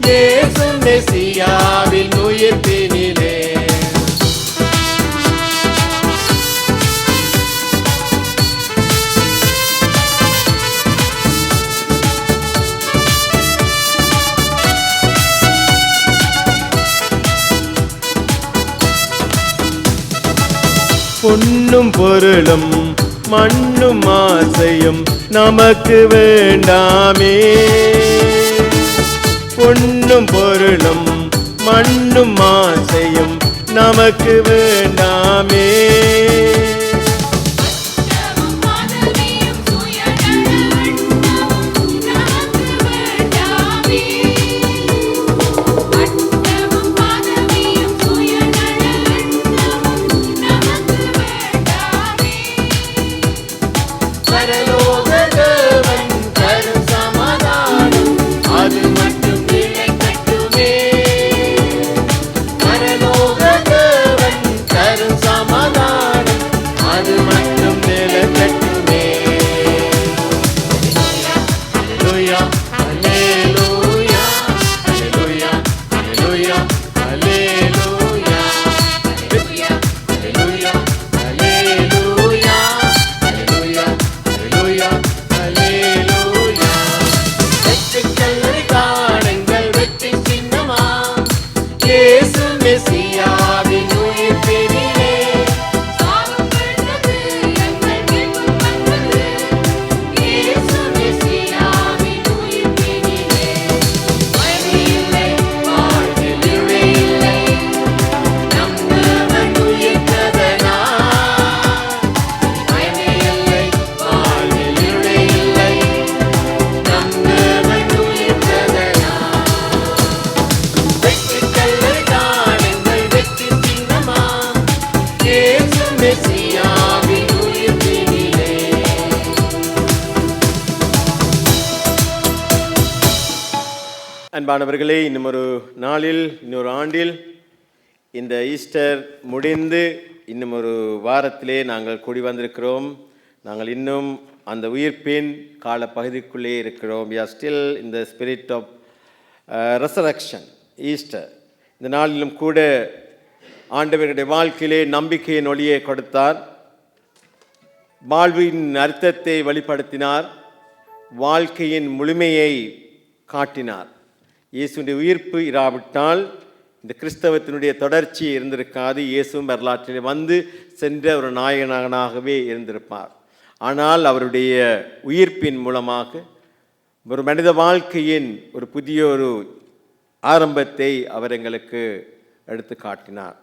இயேசு மெசியாவின் உயிர்ப்பினிலே. பொன்னும் பொருளும் மண்ணும் ஆசையும் நமக்கு வேண்டாமே. பொன்னும் பொருளும் மண்ணும் ஆசையும் நமக்கு வேண்டாமே. அன்பானவர்களே, இன்னொரு நாளில் இன்னொரு ஆண்டில் இந்த ஈஸ்டர் முடிந்து இன்னும் ஒரு வாரத்திலே நாங்கள் கூடி வந்திருக்கிறோம். நாங்கள் இன்னும் அந்த உயிர்ப்பின் கால பகுதிக்குள்ளே இருக்கிறோம். we are still in the spirit of resurrection, Easter. இந்த நாளிலும் கூட ஆண்டவருடைய வாழ்க்கையிலே நம்பிக்கையின் ஒளியை கொடுத்தார், வாழ்வின் அர்த்தத்தை வெளிப்படுத்தினார், வாழ்க்கையின் முழுமையை காட்டினார். இயேசுடைய உயிர்ப்பு இராவிட்டால் இந்த கிறிஸ்தவத்தினுடைய தொடர்ச்சி இருந்திருக்காது. இயேசுவும் வரலாற்றில் வந்து சென்ற ஒரு நாயகனாகவே இருந்திருப்பார். ஆனால் அவருடைய உயிர்ப்பின் மூலமாக ஒரு மனித வாழ்க்கையின் ஒரு புதிய ஒரு ஆரம்பத்தை அவர் எங்களுக்கு எடுத்து காட்டினார்.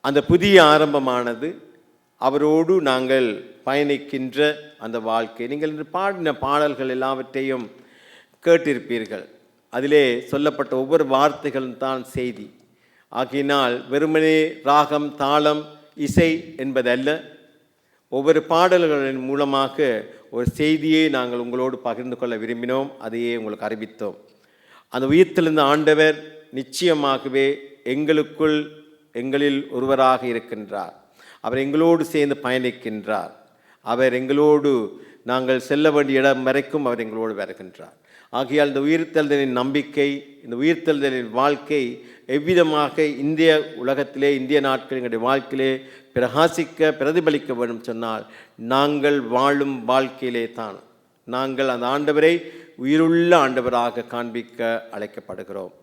அந்த புதிய ஆரம்பமானது அவரோடு நாங்கள் பயணிக்கின்ற அந்த வாழ்க்கை. நீங்கள் இன்று பாடின பாடல்கள் எல்லாவற்றையும் கேட்டிருப்பீர்கள். அதிலே சொல்லப்பட்ட ஒவ்வொரு வார்த்தைகளும் தான் செய்தி. ஆகையினால் வெறுமனே ராகம், தாளம், இசை என்பதல்ல, ஒவ்வொரு பாடல்களின் மூலமாக ஒரு செய்தியை நாங்கள் உங்களோடு பகிர்ந்து கொள்ள விரும்பினோம். அதையே உங்களுக்கு அறிவித்தோம். அந்த உயிர்த்தெழுந்த ஆண்டவர் நிச்சயமாகவே எங்களில் ஒருவராக இருக்கின்றார். அவர் எங்களோடு சேர்ந்து பயணிக்கின்றார். அவர் எங்களோடு நாங்கள் செல்ல வேண்டிய இடம் வரைக்கும் அவர் எங்களோடு வருகின்றார். ஆகையால் இந்த உயிர்த்தெழுதலின் நம்பிக்கை, இந்த உயிர்த்தெழுதலின் வாழ்க்கை எவ்விதமாக இந்திய உலகத்திலே, இந்திய நாட்கள் எங்களுடைய வாழ்க்கையிலே பிரகாசிக்க பிரதிபலிக்க வேண்டும் சொன்னால், நாங்கள் வாழும் வாழ்க்கையிலே தான் நாங்கள் அந்த ஆண்டவரை உயிருள்ள ஆண்டவராக காண்பிக்க அழைக்கப்படுகிறோம்.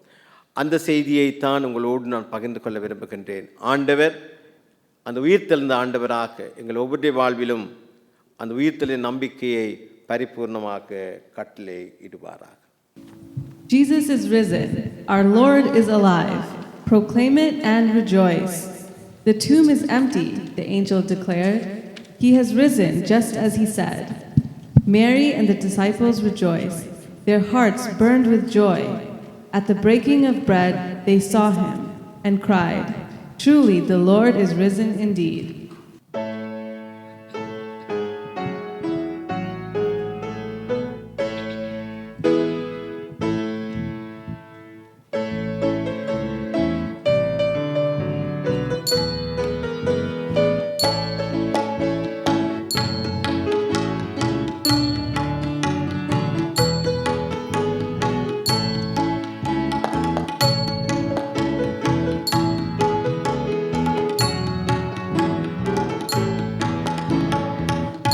அந்த செய்தியைத்தான் உங்களோடு நான் பகிர்ந்து கொள்ள விரும்புகின்றேன். ஆண்டவர் அந்த உயிர்த்தெழுந்த ஆண்டவராக எங்கள் ஒவ்வொரு வாழ்விலும் அந்த உயிர்த்தெழுந்த நம்பிக்கையை பரிபூர்ணமாக கட்டளை இடுவாராக. Jesus is risen. Our Lord is alive. Proclaim it and rejoice. The tomb is empty, the angel declared. He has risen just as he said. Mary and the disciples rejoiced. Their hearts burned with joy. At the breaking of bread, they saw him and cried, "Truly the Lord is risen indeed."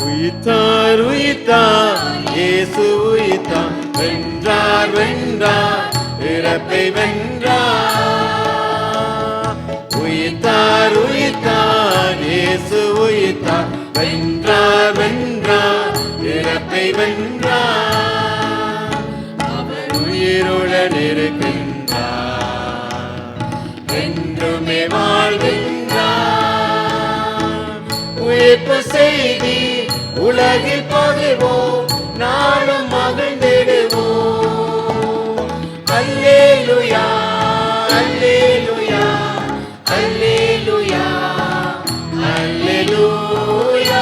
உயிர்த்தார் உயிர்த்தார் இயேசு உயிர்த்தார், வென்றார் வென்றார் இறப்பை வென்றார். உயிர்த்தார் உயிர்த்தார் உயிர்த்தார் வென்றார் வென்றார் இறப்பை வென்றார் அவர் உயிருடன் இருக்கின்றார் என்றுமே வாழ்கின்றார் உயிர்ப்பு செய்தி உலகில் பகிர்வோம் நாளும் மகிழ்ந்திடுவோம் அல்லேலூயா அல்லேலூயா அல்லேலூயா அல்லேலூயா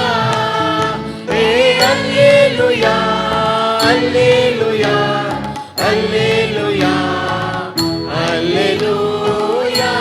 அல்லேலூயா அல்லேலூயா அல்லேலூயா அல்லேலூயா.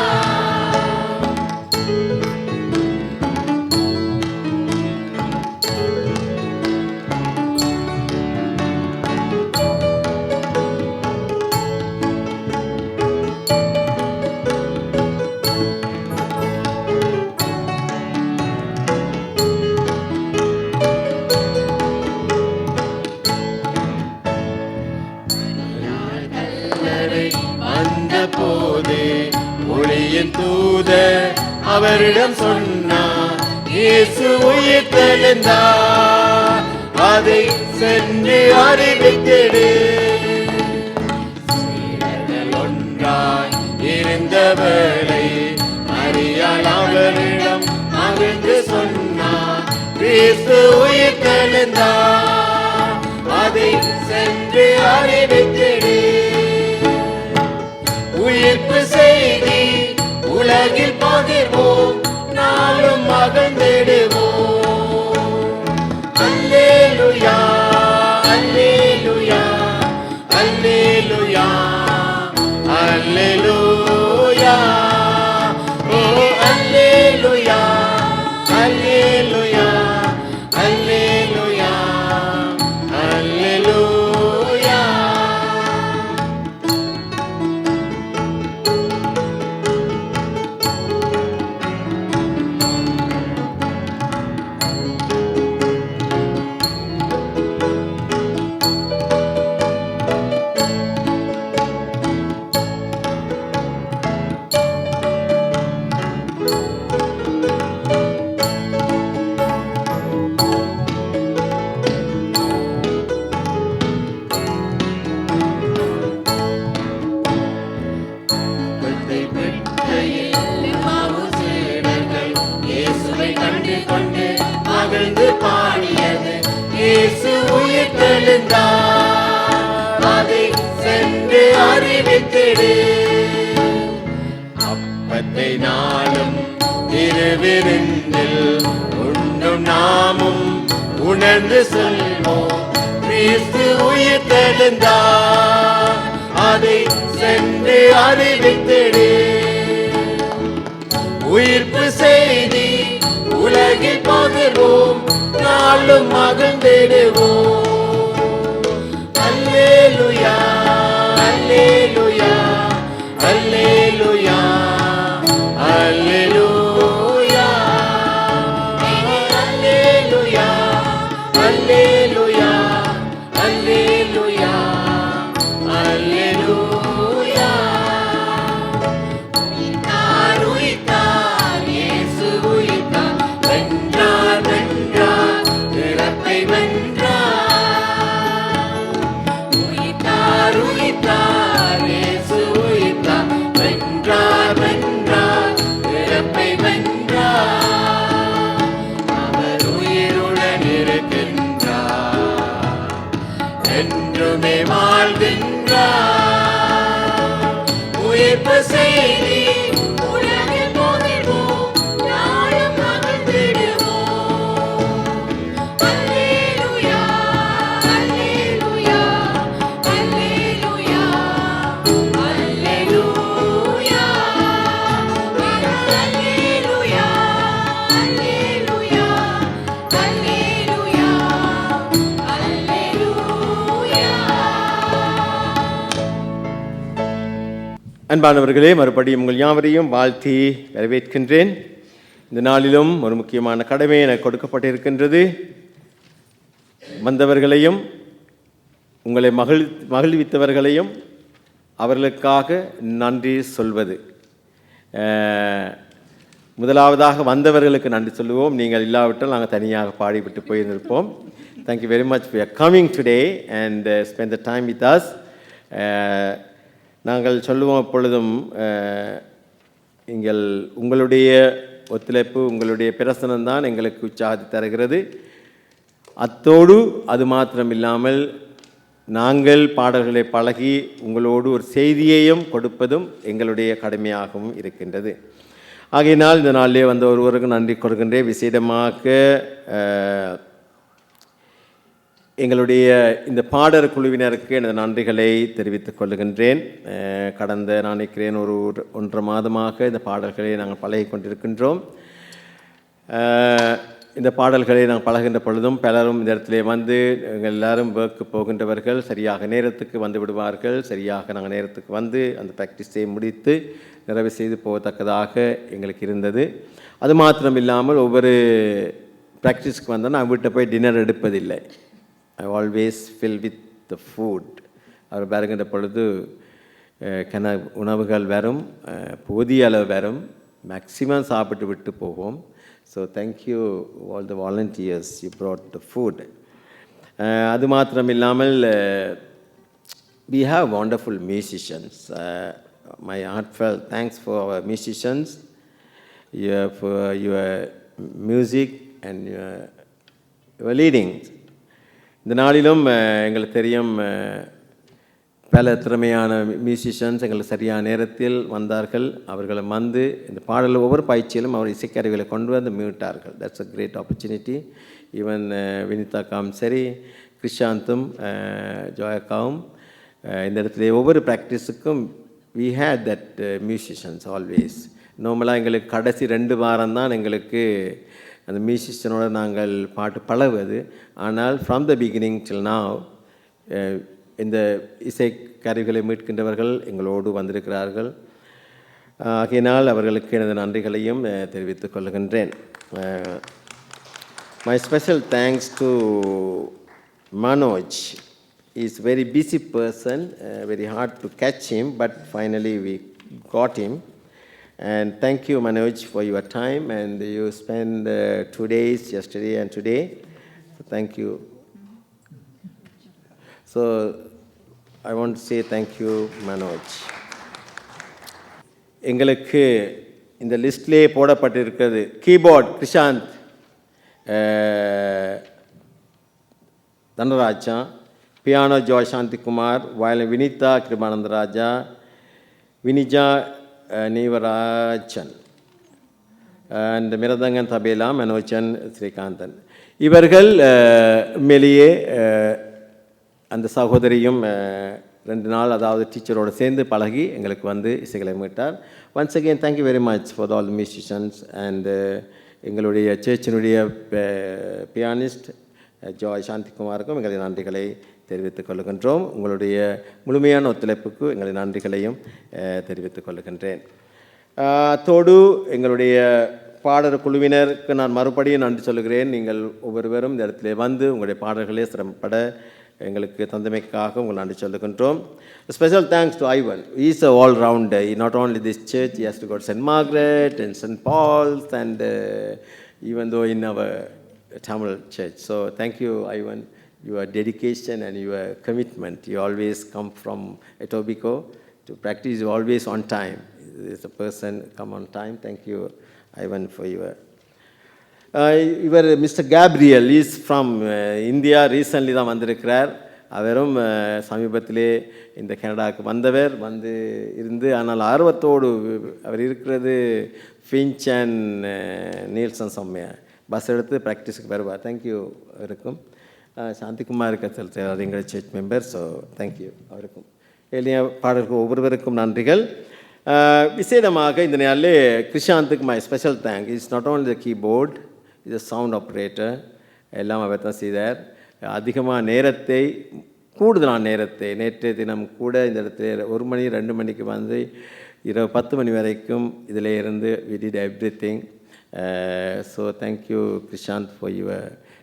வந்தபோது ஒளியின் தூதர் அவரிடம் சொன்னார் இயேசு உயிர்த்தெழுந்தார் அதை சென்று அறிவித்திடு. சீடர்கள் ஒன்றாய் இருந்தவரை அறியால் அவரிடம் மகிழ்ந்து சொன்னார் இயேசு உயிர்த்தெழுந்தார் அதை சென்று அறிவித்திடு. உயிர்ப்பு செய்தி உலகில் பகிர்வோம் நாளும் மகிழ்ந்திடுவோம் அல்லேலூயா அல்லேலூயா அல்லேலூயா அல்லேலூயா ஓ அல்லேலூயா அல்லேலூயா அல்லேலூயா அல்லேலூயா. மகிழ்ந்து பாடியது இயேசு உயிர்த்தெழுந்தார் அதை சென்று அறிவித்திடு. அப்பத்தை நாளும் திருவிருந்தில் உண்ணும் நாமும் உணர்ந்து சொல்வோம் கிறிஸ்து உயிர்த்தெழுந்தார் அதை சென்று அறிவித்திடு. உயிர்ப்பு செய்தி உலகில் பகிர்வோம் நாளும் மகிழ்ந்திடுவோம் அல்லேலூயா அல்லேலூயா அல்லேலூயா அல்லேலூயா அல்லேலூயா அல்லேலூயா அல்லேலூயா அல்லேலூயா. உயிர்த்தார் உயிர்த்தார் இயேசு உயிர்த்தார் வென்றார் வென்றார் இறப்பை வென்றார் உயிர்த்தார் உயிர்த்தார் இயேசு உயிர்த்தார் வென்றார் வென்றார் இறப்பை வென்றார் அவர் உயிருடன் இருக்கின்றார் என்றுமே வாழ்கின்றார் உயிர்ப்பு செய்தி உலகில் பகிர்வோம் நாளும் மகிழ்ந்திடுவோம் அல்லேலூயா அல்லேலூயா அல்லேலூயா அல்லேலூயா அல்லேலூயா அல்லேலூயா அல்லேலூயா அல்லேலூயா. அன்பானவர்களே, மறுபடியும் உங்கள் யாவரையும் வாழ்த்தி வரவேற்கின்றேன். இந்த நாளிலும் ஒரு முக்கியமான கடமை எனக்கு கொடுக்கப்பட்டிருக்கின்றது. வந்தவர்களையும் உங்களை மகிழ்வித்தவர்களையும் அவர்களுக்காக நன்றி சொல்வது. முதலாவதாக வந்தவர்களுக்கு நன்றி சொல்லுவோம். நீங்கள் இல்லாவிட்டால் நாங்கள் தனியாக பாடிவிட்டு போயிருந்திருப்போம். Thank you very much for coming today and spend the time with us. நாங்கள் சொல்லுவோம் எப்பொழுதும் உங்களுடைய ஒத்துழைப்பு, உங்களுடைய பிரசனம்தான் எங்களுக்கு உற்சாகத்தை தருகிறது. அத்தோடு அது மாத்திரம் இல்லாமல் நாங்கள் பாடல்களை பழகி உங்களோடு ஒரு செய்தியையும் கொடுப்பதும் எங்களுடைய கடமையாகவும் இருக்கின்றது. ஆகையினால் இந்த நாளிலே வந்த ஒருவருக்கு நன்றி கொடுக்கின்றேன். விசேடமாக எங்களுடைய இந்த பாடற் குழுவினருக்கு எனது நன்றிகளை தெரிவித்துக் கொள்கின்றேன். கடந்த நான் நினைக்கிறேன் ஒரு 1.5 மாதமாக இந்த பாடல்களை நாங்கள் பழகி கொண்டிருக்கின்றோம். இந்த பாடல்களை நாங்கள் பழகின்ற பொழுதும் பலரும் இந்த இடத்துல வந்து எங்கள் எல்லாரும் ஒர்க்கு போகின்றவர்கள் சரியாக நேரத்துக்கு வந்து விடுவார்கள். சரியாக நாங்கள் நேரத்துக்கு வந்து அந்த ப்ராக்டிஸை முடித்து நிறைவு செய்து போகத்தக்கதாக எங்களுக்கு இருந்தது. அது மாத்திரம் இல்லாமல் ஒவ்வொரு ப்ராக்டிஸ்க்கு வந்தால் நான் வீட்டை போய் டின்னர் எடுப்பதில்லை. I always fill with the food. அவர் வருகின்ற பொழுது உணவுகள் வரும், போதிய அளவு வரும், மேக்ஸிமம் சாப்பிட்டு விட்டு போவோம். So thank you all the volunteers, you brought the food. அது மாத்திரம் இல்லாமல் we have wonderful musicians. My heartfelt thanks for our musicians, for your music and your leading. இந்த நாளிலும் எங்களுக்கு தெரியும் பல திறமையான மியூசிஷியன்ஸ் எங்களுக்கு சரியான நேரத்தில் வந்தார்கள். அவர்களை வந்து இந்த பாடல் ஒவ்வொரு பயிற்சியிலும் அவர் இசைக்கருவிகளை கொண்டு வந்து மீட்டார்கள். That's a great opportunity. Even வினிதாக்காவும் சரி, கிருஷாந்தும் ஜோயக்காவும் இந்த இடத்துல ஒவ்வொரு ப்ராக்டிஸுக்கும் we had that musicians always. நார்மலாக எங்களுக்கு கடைசி 2 வாரம் தான் எங்களுக்கு அந்த மியூசிஷியனோட நாங்கள் பாட்டு பழகுவது. ஆனால் ஃப்ரம் த பிகினிங் டில் நாவ் இந்த இசை கருவிகளை மீட்கின்றவர்கள் எங்களோடு வந்திருக்கிறார்கள். ஆகையினால் அவர்களுக்கு எனது நன்றிகளையும் தெரிவித்துக் கொள்கின்றேன். My special thanks to Manoj. He is a very busy person, very hard to catch him, but finally we got him. And thank you, Manoj, for your time. And you spent 2 days, yesterday and today. So thank you. So I want to say thank you, Manoj. எங்களுக்கு இந்த லிஸ்ட்லேயே போடப்பட்டிருக்கிறது keyboard Krishanth Thanaraja, piano Joy Shanthikumar, violin Vinitha Kirubanantharaja, Vinija Neevarajan and mridangam tabla Manojan Srikanthan. இவர்கள் மேலேயே அந்த சகோதரியும் 2 நாள் அதாவது டீச்சரோடு சேர்ந்து பழகி எங்களுக்கு வந்து இசைகளை மீட்டார். Once again thank you very much for all the musicians and எங்களுடைய சர்ச்சினுடைய பியானிஸ்ட் ஜோய் சாந்திகுமாருக்கும் எங்களுடைய நன்றிகளை தெரிவித்துக் கொள்கின்றோம். உங்களுடைய முழுமையான ஒத்துழைப்புக்கு எங்களுடைய நன்றிகளையும் தெரிவித்துக் கொள்கின்றேன். அத்தோடு எங்களுடைய பாடற் குழுவினருக்கு நான் மறுபடியும் நன்றி சொல்கிறேன். நீங்கள் ஒவ்வொருவரும் இந்த இடத்துல வந்து உங்களுடைய பாடல்களே சிரமப்பட எங்களுக்கு தந்தமைக்காக உங்கள் நன்றி சொல்லுகின்றோம். Special thanks to Ivan. He is a all-rounder. He not only this church, he has to go to St. Margaret and St. Paul's and even though in our Tamil church. So thank you, Ivan. Your dedication and your commitment. You always come from Etobicoke to practice. You always on time. There's a person come on time. Thank you, Ivan, for your. Mr. Gabriel is from India. Recently தான் வந்திருக்கிறார். அவரும் சமீபத்திலே இந்த கனடாவுக்கு வந்தவர் வந்து இருந்து ஆனால் ஆர்வத்தோடு அவர் இருக்கிறது ஃபின்ச் அண்ட் நீல்சன் செம்மையா பஸ் எடுத்து ப்ராக்டிஸுக்கு வருவார். தேங்க்யூ அவருக்கும். சாந்திகுமார் கத்தல் எங்கள் சர்ச் மெம்பர். ஸோ தேங்க்யூ அவருக்கும். எளிய பாடல்கள் ஒவ்வொருவருக்கும் நன்றிகள். விசேடமாக இந்த நாளிலே கிருஷாந்துக்கு my special thank. Is not only the keyboard, is a sound operator. எல்லாம் அவர் தான் செய்தார். அதிகமாக நேரத்தை, கூடுதலான நேரத்தை, நேற்றைய தினம் கூட இந்த இடத்துல 1 மணி 2 மணிக்கு வந்து இரவு 10 மணி வரைக்கும் இதில் இருந்து we did everything. So thank you Krishant for your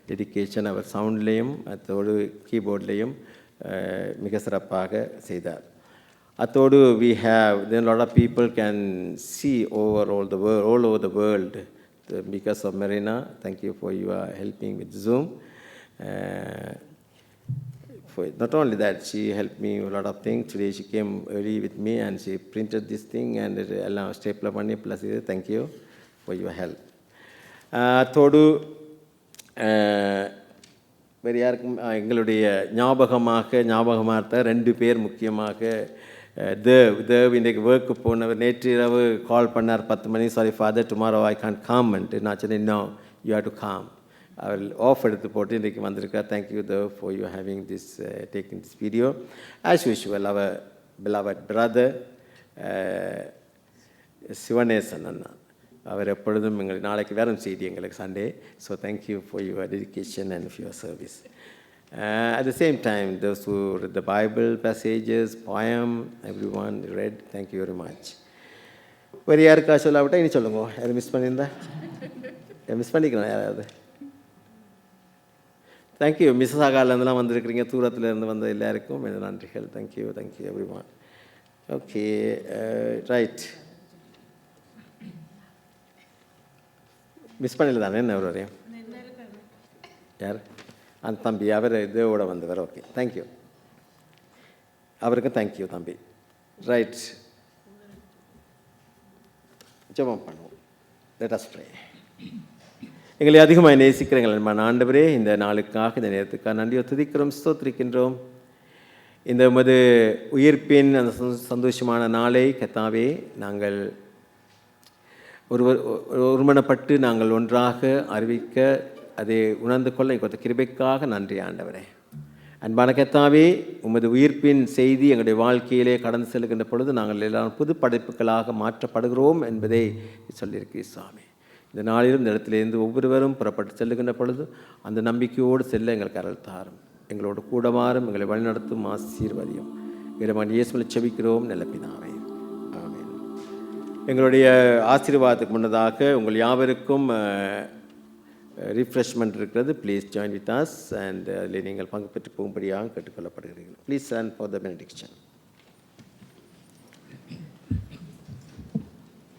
dedication. அவர் சவுண்ட்லேயும் அதோடு கீபோர்ட்லேயும் மிக சிறப்பாக செய்தார். அத்தோடு we have then a lot of people can see over all over the world because of Marina. Thank you for your helping with Zoom. Not only that, she helped me a lot of things. Today she came early with me and she printed this thing and allow stapler பண்ணி plus இது. Thank you for your help. அத்தோடு வேறு யாருக்கும் எங்களுடைய ஞாபகமாக 2 பேர் முக்கியமாக தேவ் இன்றைக்கு ஒர்க்கு போனவர் நேற்று இரவு கால் பண்ணார் 10 மணி. Sorry father tomorrow I can't come and நான் சொன்னேன் no you have to come. அவர் ஆஃப் எடுத்து போட்டு இன்றைக்கு வந்திருக்கார். Thank you Dev for you having this taking this video. As usual அவர் பிலவட் பிரதர் சிவனேசன் அண்ணா, அவர் எப்பொழுதும் எங்களுக்கு நாளைக்கு வேறு செய்தி எங்களுக்கு Sunday. So thank you for your dedication and for your service. At the same time, those who read the Bible passages, poem, everyone read, thank you very much. வேறு யாருக்கா சொல்லாவிட்டா இனி சொல்லுங்க. யாரும் மிஸ் பண்ணியிருந்தா மிஸ் பண்ணிக்கலாம் யாராவது? தேங்க்யூ. மிஸ்ஸாகாலேருந்துலாம் வந்திருக்கிறீங்க, தூரத்துலேருந்து வந்த எல்லாருக்கும் எனது நன்றிகள். Thank you every one. Okay right. Miss பண்ணல தானே என்ன ஒரு வரையும்? யார்? அந்த தம்பி அவர் இதோட வந்தவர். Okay thank you. அவருக்கும் தேங்க்யூ தம்பி. ரைட், ஜெபம் பண்ணுவோம். Let us pray. எங்களை அதிகமாக நேசிக்கிற எங்கள் அன்பான ஆண்டவரே, இந்த நாளுக்காக இந்த நேரத்துக்காக நன்றியை துதிக்கிறோம், ஸ்தோத்திரிக்கின்றோம். இந்த உமது உயிர்ப்பின் அந்த சந்தோஷமான நாளை கர்த்தாவே நாங்கள் ஒருமனப்பட்டு நாங்கள் ஒன்றாக அறிவிக்க அதை உணர்ந்து கொள்ள எங்களுக்கு கிருபைக்காக நன்றி ஆண்டவரே. அன்பான கர்த்தாவே, உமது உயிர்ப்பின் செய்தி எங்களுடைய வாழ்க்கையிலே கடந்து செல்கின்ற பொழுது நாங்கள் எல்லாரும் புது படைப்புகளாக மாற்றப்படுகிறோம் என்பதை சொல்லியிருக்கிறீர் சுவாமி. இந்த நாளிலும் இந்த இடத்திலிருந்து ஒவ்வொருவரும் புறப்பட்டு செல்லுகின்ற பொழுது அந்த நம்பிக்கையோடு செல்ல எங்களுக்கு அருள் தாரும். எங்களோடு கூடமாறும் எங்களை வழிநடத்தும் ஆசீர்வதியும். இறைவன் இயேசுவில் செபிக்கிறோம் நல்ல பிதாவே, ஆமென். எங்களுடைய ஆசீர்வாதத்துக்கு முன்னதாக உங்கள் யாவருக்கும் ரிஃப்ரெஷ்மெண்ட் இருக்கிறது. Please join with us and அதில் நீங்கள் பங்கு பெற்று போகும்படியாக கேட்டுக்கொள்ளப்படுகிறீர்கள். Please stand for the benediction.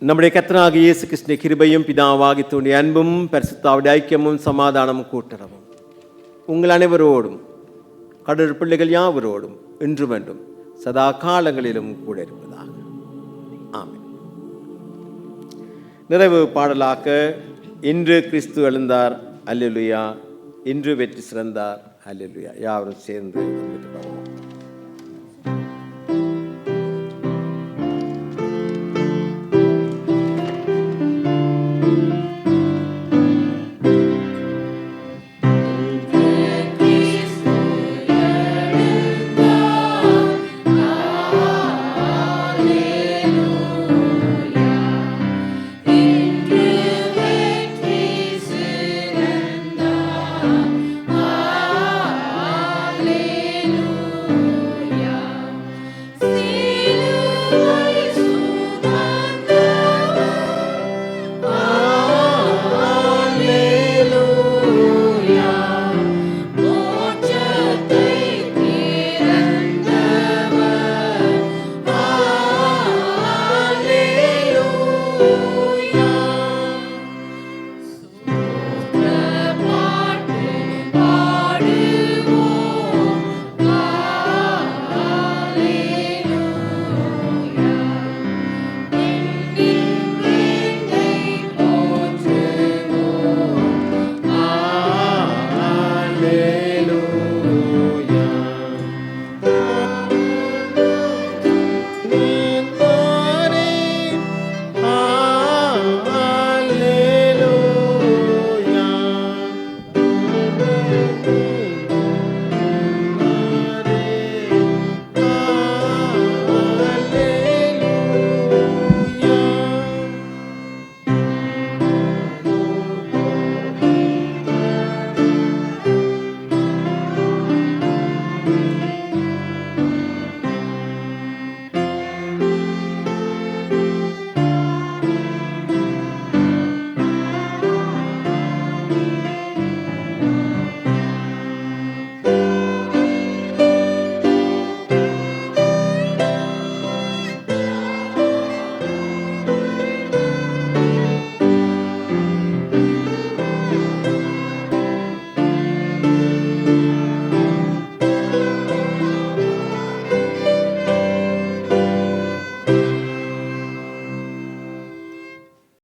நம்முடைய கர்த்தராகிய இயேசு கிறிஸ்துவின் கிருபையும் பிதாவாகிய தூண்டிய அன்பும் பரிசுத்தாவுடைய ஐக்கியமும் சமாதானமும் கூட்டுறவும் உங்கள் அனைவரோடும் கடவுள் பிள்ளைகள் யாவரோடும் இன்றும் என்றும் சதா காலங்களிலும் கூட இருப்பதாக. ஆமென். நிறைவு பாடலாக இன்று கிறிஸ்து எழுந்தார் அல்லேலூயா, இன்று வெற்றி சிறந்தார் அல்லேலூயா, யாவரும் சேர்ந்து